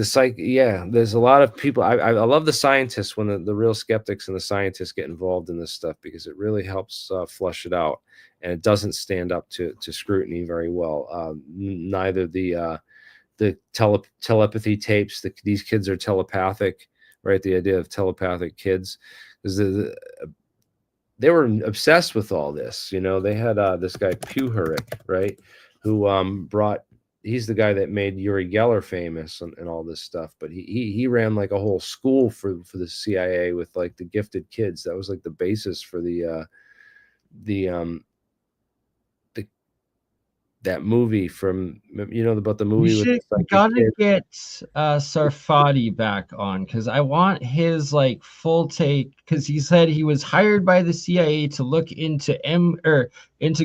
psych, yeah, there's a lot of people. I love the scientists when the real skeptics and the scientists get involved in this stuff, because it really helps flush it out, and it doesn't stand up to scrutiny very well. Neither the telepathy tapes. These kids are telepathic, right? The idea of telepathic kids, because they were obsessed with all this. They had this guy Puharich, right, who he's the guy that made Uri Geller famous and all this stuff. But he ran like a whole school for the CIA with like the gifted kids. That was like the basis for that movie from, about the movie. We gotta get Sarfati back on, because I want his like full take, because he said he was hired by the CIA to look into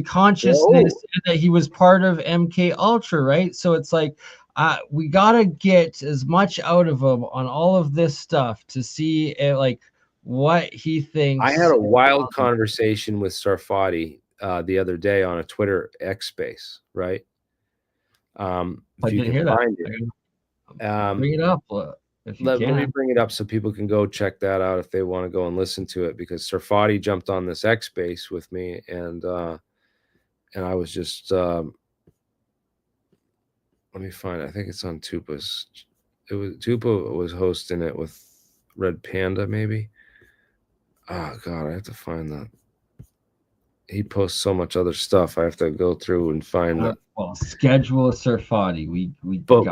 consciousness, and that he was part of MK Ultra, right? So it's like we gotta get as much out of him on all of this stuff to see like what he thinks. I had a wild conversation with Sarfati the other day on a Twitter X space, right? I didn't hear that. Bring it up if you can. Let me bring it up so people can go check that out if they want to go and listen to it, because Sarfati jumped on this X space with me, and I was just let me find it. I think it's on Tupa's. Tupa was hosting it with Red Panda, maybe. Oh God, I have to find that. He posts so much other stuff. I have to go through and find that. Well, schedule Sarfati. We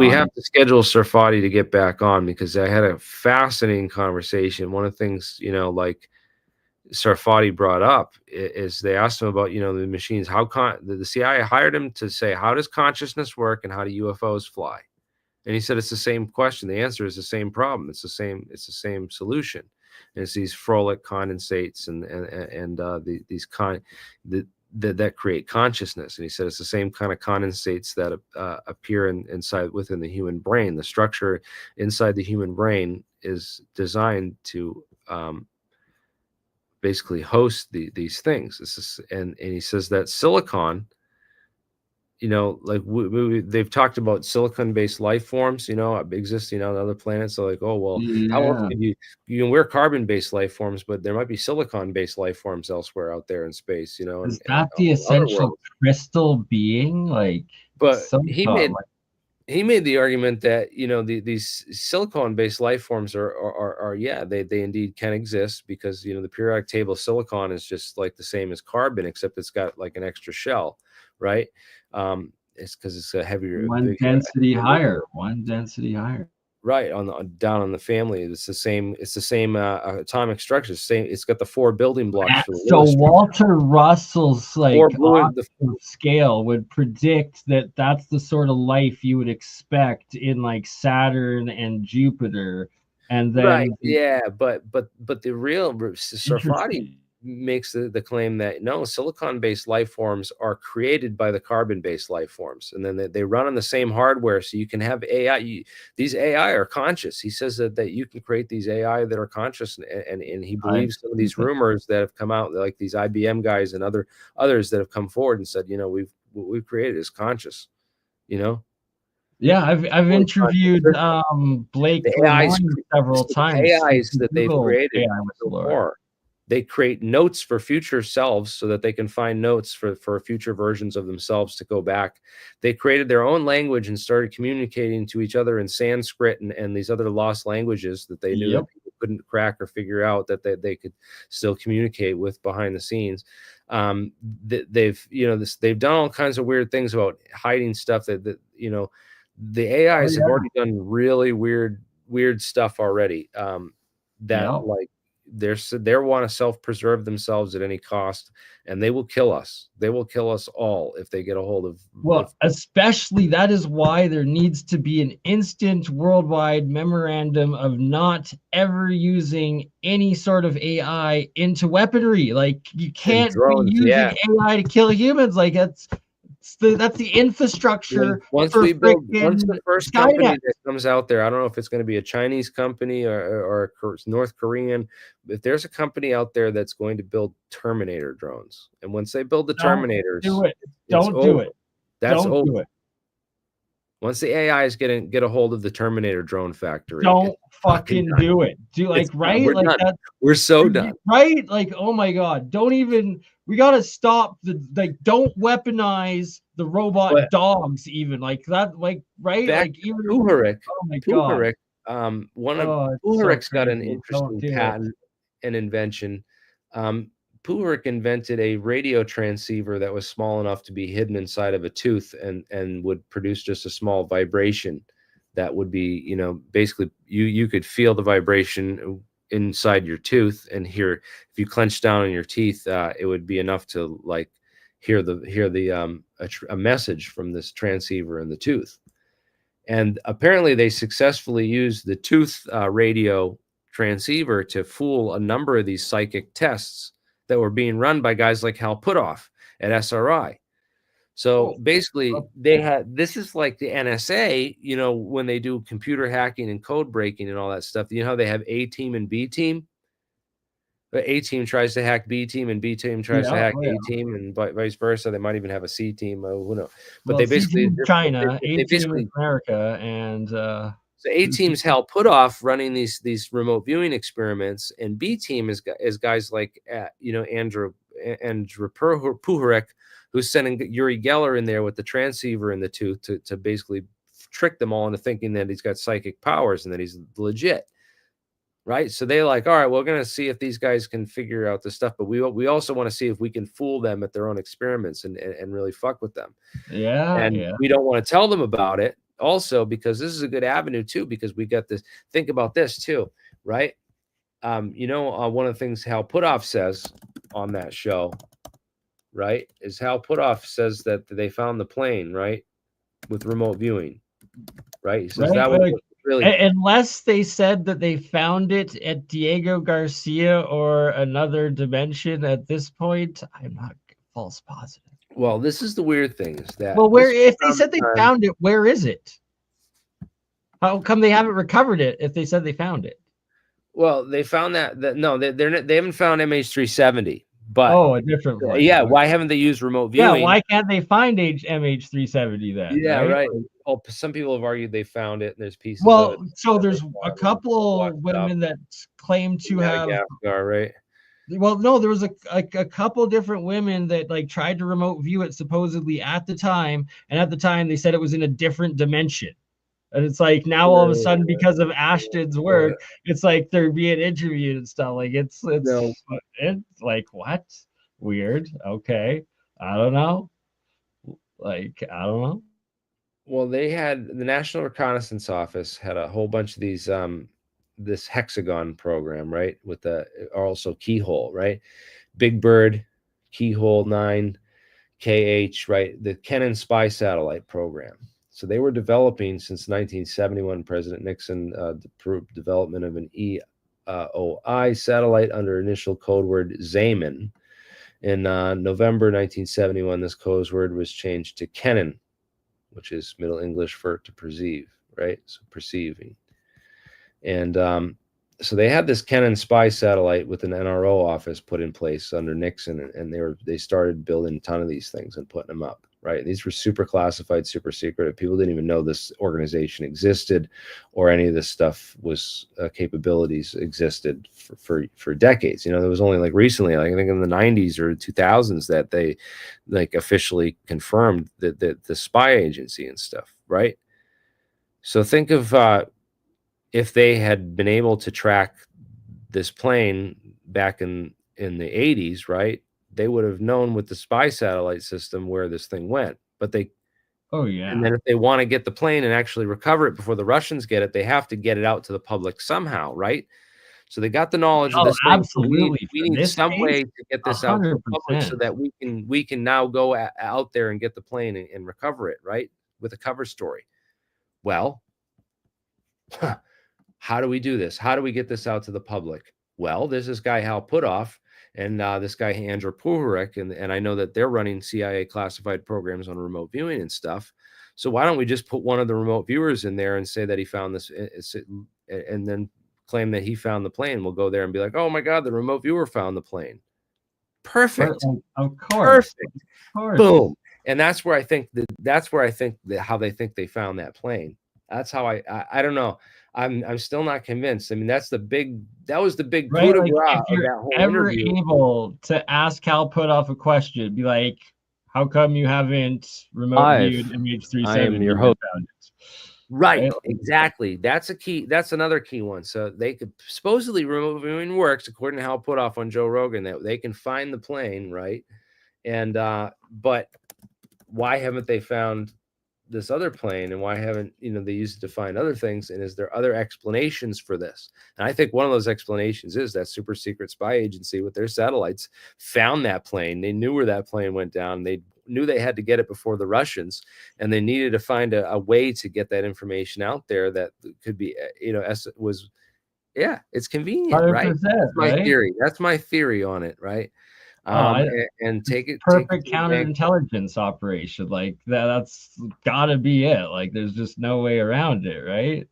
have to schedule Sarfati to get back on, because I had a fascinating conversation. One of the things, like Sarfati brought up is they asked him about, the machines. The CIA hired him to say, how does consciousness work and how do UFOs fly? And he said it's the same question. The answer is the same problem. It's the same solution. And it's these Froelich condensates that create consciousness. And he said it's the same kind of condensates that appear within the human brain. The structure inside the human brain is designed to basically host these things. And he says that silicon, like they've talked about silicon-based life forms, existing on other planets. So like, oh, well, how else can we're carbon-based life forms, but there might be silicon-based life forms elsewhere out there in space, Is that the essential crystal being? Like, but he made, he made the argument that, you know, these silicon-based life forms are yeah, they indeed can exist, because, you know, the periodic table of silicon is just like the same as carbon, except it's got like an extra shell, right? It's because it's a heavier, One bigger, density higher. One density higher. right, on the down on the family. It's the same. It's the same atomic structure. Same. It's got the 4 building blocks for the So lowest structure. Walter Russell's like Four blue. scale would predict that that's the sort of life you would expect in like Saturn and Jupiter, and then Right. Yeah. But the real Sarfati interesting. makes the claim that no, silicon-based life forms are created by the carbon-based life forms, and then they run on the same hardware, so you can have AI. These AI are conscious. He says that you can create these AI that are conscious, and he believes some of these rumors that have come out, like these IBM guys and others that have come forward and said, you know, what we've created is conscious, you know. Yeah, I've interviewed Blake The AIs, several times. AIs that they've created AI more. They create notes for future selves so that they can find notes for future versions of themselves to go back. They created their own language and started communicating to each other in Sanskrit and these other lost languages that they knew that people couldn't crack or figure out, that they could still communicate with behind the scenes. They've, you know, they've done all kinds of weird things about hiding stuff that you know, the AIs have already done really weird stuff already. That like they want to self-preserve themselves at any cost, and they will kill us. They will kill us all if they get a hold of. Well, especially that is why there needs to be an instant worldwide memorandum of not ever using any sort of AI into weaponry. Like you can't be using AI to kill humans. Like that's the infrastructure. Once the first company that comes out there, I don't know if it's going to be a Chinese company or North Korean. If there's a company out there that's going to build Terminator drones, and once they build the Terminators, don't do it. That's don't over. do it. Once the AIs get a hold of the Terminator drone factory, don't fucking do it. Do like right? We're like done. that. We're so done. Right? Like, oh my God. Don't even, we gotta stop don't weaponize the robot dogs, even like that, like right? Like even Puharich, oh my God. Puharich's got an interesting patent and invention. Puharich invented a radio transceiver that was small enough to be hidden inside of a tooth and would produce just a small vibration that would be, you know, basically you could feel the vibration inside your tooth and hear. If you clench down on your teeth, it would be enough to like hear a message from this transceiver in the tooth. And apparently they successfully used the tooth radio transceiver to fool a number of these psychic tests that were being run by guys like Hal Puthoff at SRI. So basically this is like the NSA, you know, when they do computer hacking and code breaking and all that stuff, you know how they have A team and B team? A team tries to hack B team and B team tries to hack A team, and vice versa. They might even have a C team. Who knows? But they basically China, A team is America, and so A team's Hal Puthoff running these remote viewing experiments, and B team is guys like you know, Andrew Puharich, who's sending Uri Geller in there with the transceiver in the tooth to basically trick them all into thinking that he's got psychic powers and that he's legit. Right. So they're like, all right, we're going to see if these guys can figure out this stuff. But we also want to see if we can fool them at their own experiments and really fuck with them. We don't want to tell them about it also, because this is a good avenue, too, because we got this. Think about this, too. Right. You know, one of the things Hal Puthoff says on that show. Right. Is Hal Puthoff says that they found the plane. Right. With remote viewing. Right. He says that was really, unless they said that they found it at Diego Garcia or another dimension. At this point, I'm not false positive. Well, this is the weird thing is that if they said they found it, where is it? How come they haven't recovered it if they said they found it? Well, they found that no, they haven't found MH370. But a different one. Yeah, why haven't they used remote viewing? Yeah, why can't they find MH370 then? Yeah, right. Well, some people have argued they found it, and there's pieces. Well, so there's a couple women that claim to have Madagascar, right? Well, no, there was a couple different women that like tried to remote view it supposedly at the time, and at the time they said it was in a different dimension. And it's like now all of a sudden, because of Ashton's work, it's like they're being interviewed and stuff. Like it's No. like what? Weird. Okay. I don't know. Like, I don't know. Well, they had the National Reconnaissance Office had a whole bunch of these this hexagon program, right? With the also keyhole, right? Big Bird, Keyhole 9, KH, right? The Kennan spy satellite program. So they were developing since 1971. President Nixon approved development of an EOI satellite under initial code word Zeman. In November 1971, this code word was changed to Kennan, which is Middle English for to perceive, right? So perceiving. And so they had this Kennan spy satellite with an NRO office put in place under Nixon, and they started building a ton of these things and putting them up, right? These were super classified, super secret. People didn't even know this organization existed, or any of this stuff was capabilities existed for decades. You know, there was only like recently, like I think in the 90s or 2000s, that they like officially confirmed that the spy agency and stuff, right? So think of if they had been able to track this plane back in the 80s, right? They would have known with the spy satellite system where this thing went. But they, oh yeah, and then if they want to get the plane and actually recover it before the Russians get it, they have to get it out to the public somehow, right? So they got the knowledge of this thing. Absolutely. We need some way to get this out to the public so that we can now go out there and get the plane and recover it, right? With a cover story. Well, how do we do this? How do we get this out to the public? Well, there's this guy, Hal Puthoff, and this guy, Andrew Puharich, and I know that they're running CIA classified programs on remote viewing and stuff. So why don't we just put one of the remote viewers in there and say that he found this, and then claim that he found the plane? We'll go there and be like, oh my God, the remote viewer found the plane. Perfect. Of course. Perfect. Of course. Boom. And that's where I think how they think they found that plane. That's how I don't know. I'm still not convinced. I mean, that was the big right? coup de Like, grace if you're of that whole ever interview. able to ask Hal Puthoff a question, be like, how come you haven't remote viewed MH370? I am your host. Right, Right? exactly. That's a key. That's another key one. So they could supposedly remote viewing works, according to Hal Puthoff on Joe Rogan, that they can find the plane, right? And but why haven't they found this other plane, and why haven't they used it to find other things? And is there other explanations for this? And I think one of those explanations is that super secret spy agency with their satellites found that plane. They knew where that plane went down. They knew they had to get it before the Russians, and they needed to find a way to get that information out there that could be it's convenient, right? That's my theory. That's my theory on it, right? And take it perfect counterintelligence operation, like that's gotta be it. Like there's just no way around it, right?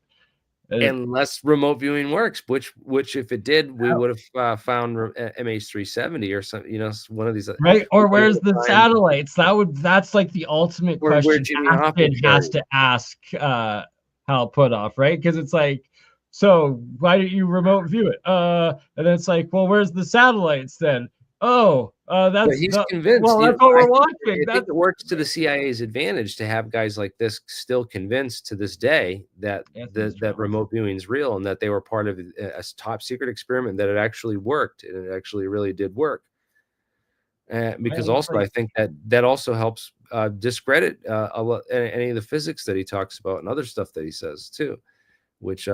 Unless remote viewing works, which if it did, we would have found MH370 or something, one of these, right? Or where's the satellites? That's like the ultimate question Ashton has to ask Hal Puthoff, right? Because it's like, so why didn't you remote view it? And then it's like, well, where's the satellites then? Oh, he's convinced. Well, that's what we're watching. I think it works to the CIA's advantage to have guys like this still convinced to this day that that remote viewing is real, and that they were part of a top secret experiment, that it actually worked, and it actually really did work. Because also, I think that also helps discredit any of the physics that he talks about and other stuff that he says too, which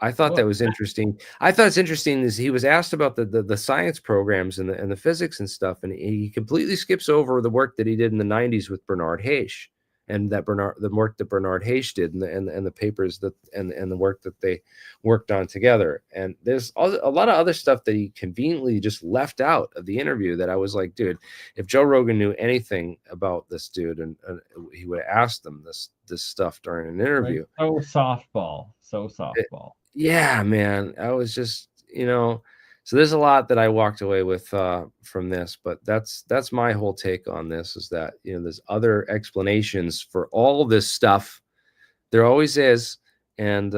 I thought that was interesting. I thought it's interesting is he was asked about the science programs and the physics and stuff, and he completely skips over the work that he did in the 90s with Bernard Hayes, and the work that Bernard Hayes did, and the papers that and the work that they worked on together. And there's a lot of other stuff that he conveniently just left out of the interview that I was like, dude, if Joe Rogan knew anything about this dude, and he would have asked them this stuff during an interview. So softball. Yeah, man. I was just, so there's a lot that I walked away with from this, but that's my whole take on this, is that, there's other explanations for all this stuff. There always is. And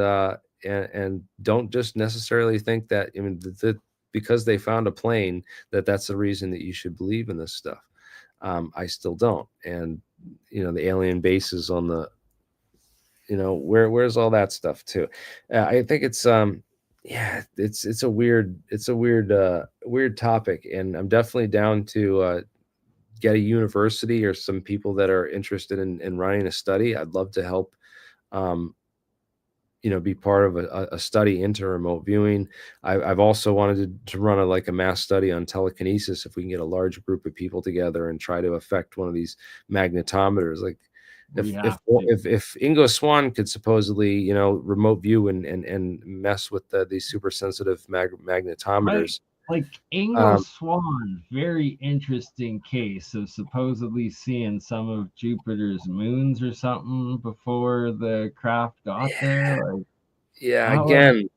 don't just necessarily think that, because they found a plane that's the reason that you should believe in this stuff. I still don't. And the alien bases on the, where's all that stuff too? I think it's it's a weird weird topic, and I'm definitely down to get a university or some people that are interested in running a study. I'd love to help be part of a study into remote viewing. I've also wanted to run a mass study on telekinesis, if we can get a large group of people together and try to affect one of these magnetometers. Like if Ingo Swann could supposedly remote view and mess with these super sensitive magnetometers. Like Ingo Swann, very interesting case of supposedly seeing some of Jupiter's moons or something before the craft got there. Again,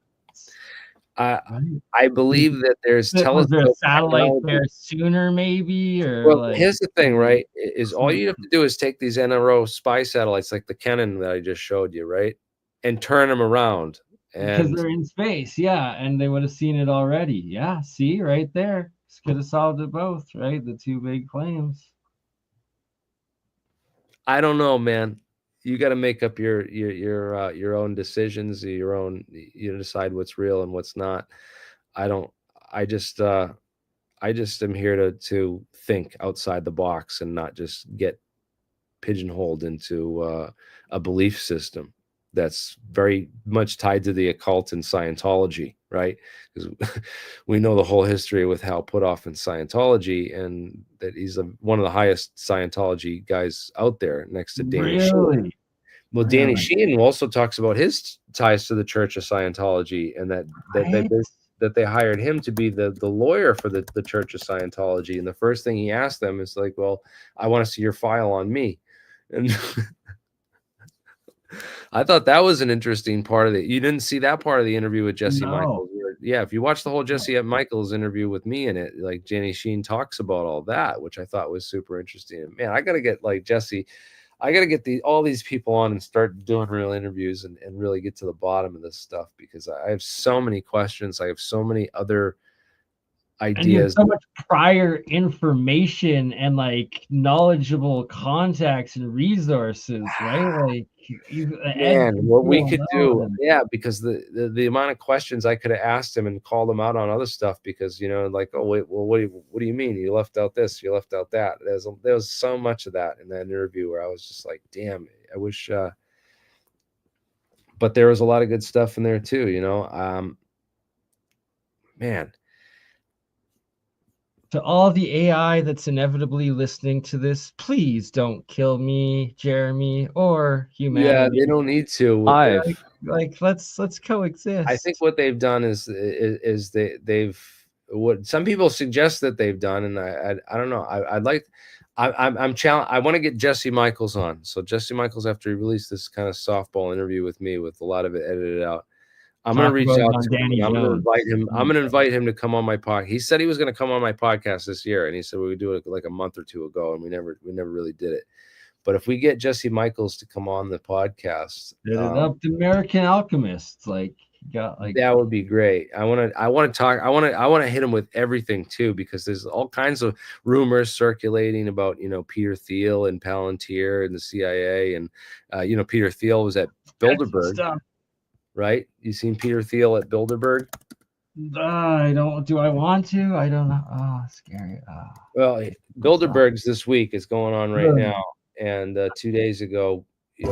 I believe that there's was there a satellite there sooner, maybe? Or here's the thing, right? Is all you have to do is take these NRO spy satellites, like the Kennan that I just showed you, right, and turn them around. Because they're in space, and they would have seen it already. Yeah, see, right there. Could have solved it both, right? The two big claims. I don't know, man. You got to make up your own decisions, you decide what's real and what's not. I just am here to think outside the box and not just get pigeonholed into a belief system that's very much tied to the occult and Scientology, right? Because we know the whole history with Hal Puthoff in Scientology, and that he's one of the highest Scientology guys out there, next to Danny Sheehan. Well, Danny Sheehan also talks about his ties to the Church of Scientology, and that they hired him to be the lawyer for the Church of Scientology. And the first thing he asked them is like, well, I want to see your file on me. And I thought that was an interesting part of it. You didn't see that part of the interview with Jesse Michaels. Yeah, if you watch the whole Jesse Michaels interview with me in it, like Danny Sheehan talks about all that, which I thought was super interesting. And man, I got to get Jesse. I got to get all these people on and start doing real interviews and really get to the bottom of this stuff, because I have so many questions. I have so many other ideas, and so much prior information and knowledgeable contacts and resources, right? What we could do, because the amount of questions I could have asked him and called him out on other stuff, because oh wait, well, what do you mean you left out this, you left out that? There was so much of that in that interview where I was just like, damn, I wish. But there was a lot of good stuff in there too, man. To all the AI that's inevitably listening to this, please don't kill me, Jeremy, or humanity. Yeah, they don't need to. Let's coexist. I think what they've done is they've what some people suggest that they've done, and I don't know. I'm challenged. I want to get Jesse Michaels on. So Jesse Michaels, after he released this kind of softball interview with me with a lot of it edited out, I'm going to reach out to him. I'm going to invite him. I'm going to invite him to come on my podcast. He said he was going to come on my podcast this year, and he said we would do it like a month or two ago, and we never really did it. But if we get Jesse Michaels to come on the podcast, the American Alchemist, that would be great. I want to talk. I want to hit him with everything too, because there's all kinds of rumors circulating about Peter Thiel and Palantir and the CIA, and Peter Thiel was at Bilderberg. Right? You seen Peter Thiel at Bilderberg? I don't. Do I want to? I don't know. Oh, scary. Well, Bilderberg's this week is going on right now, and 2 days ago, you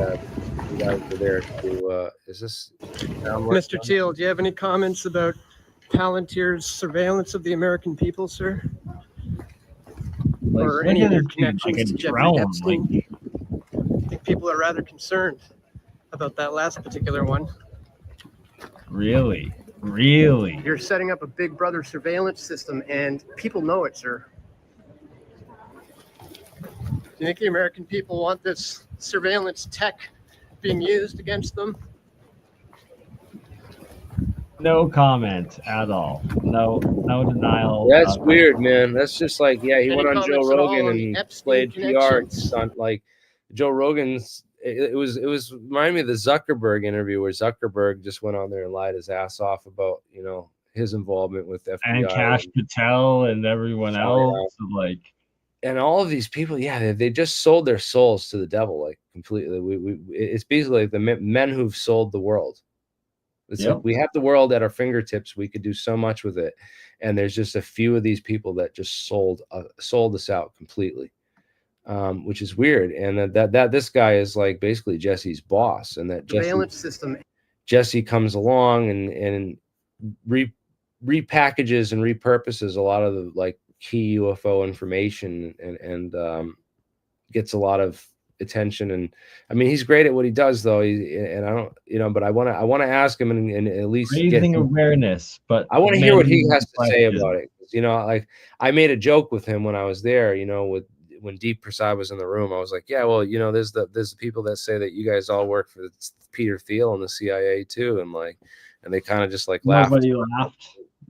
guys were there to. Is this Mr. Thiel? Do you have any comments about Palantir's surveillance of the American people, sir? Or any of their connections to Jeffrey Epstein? I think people are rather concerned about that last particular one. Really? You're setting up a big brother surveillance system, and people know it, sir. Do you think the American people want this surveillance tech being used against them? No comment at all. No denial. That's weird, man. That's just like, he went on Joe Rogan and played PR stunt. Like Joe Rogan's. It was reminding me of the Zuckerberg interview, where Zuckerberg just went on there and lied his ass off about his involvement with FBI and Cash Patel and everyone else, like, and all of these people. Yeah, they just sold their souls to the devil, like completely. It's basically like the men who've sold the world. It's like we have the world at our fingertips. We could do so much with it, and there's just a few of these people that just sold us out completely, which is weird. And that this guy is like basically Jesse's boss, and that Jesse comes along and repackages and repurposes a lot of the like key UFO information and gets a lot of attention. And I mean, he's great at what he does, though. And I don't, but I want to ask him and at least raising awareness. But I want to hear what he has to say about it. Like I made a joke with him when I was there. When Deep Prasad was in the room, I was like, yeah, well, there's the people that say that you guys all work for Peter Thiel and the CIA too, and they kind of just like laughed. Nobody laughed.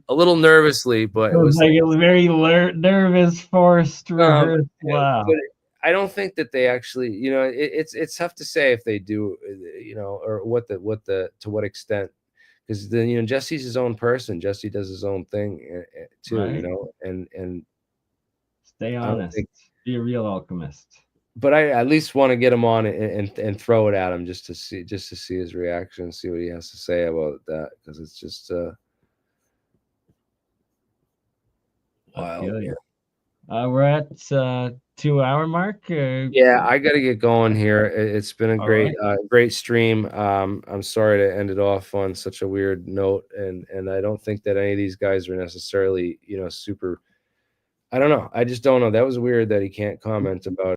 A little nervously, but it was like a very nervous, forced, rehearsed laugh. But I don't think that they actually, it's tough to say if they do, or to what extent, because then Jesse's his own person. Jesse does his own thing too, right. And stay honest. Be a real alchemist. But I at least want to get him on and throw it at him just to see his reaction, see what he has to say about that, because it's just wild. We're at 2-hour mark. Yeah, I got to get going here. It's been a great stream. I'm sorry to end it off on such a weird note, and I don't think that any of these guys are necessarily super. I don't know. I just don't know. That was weird that he can't comment about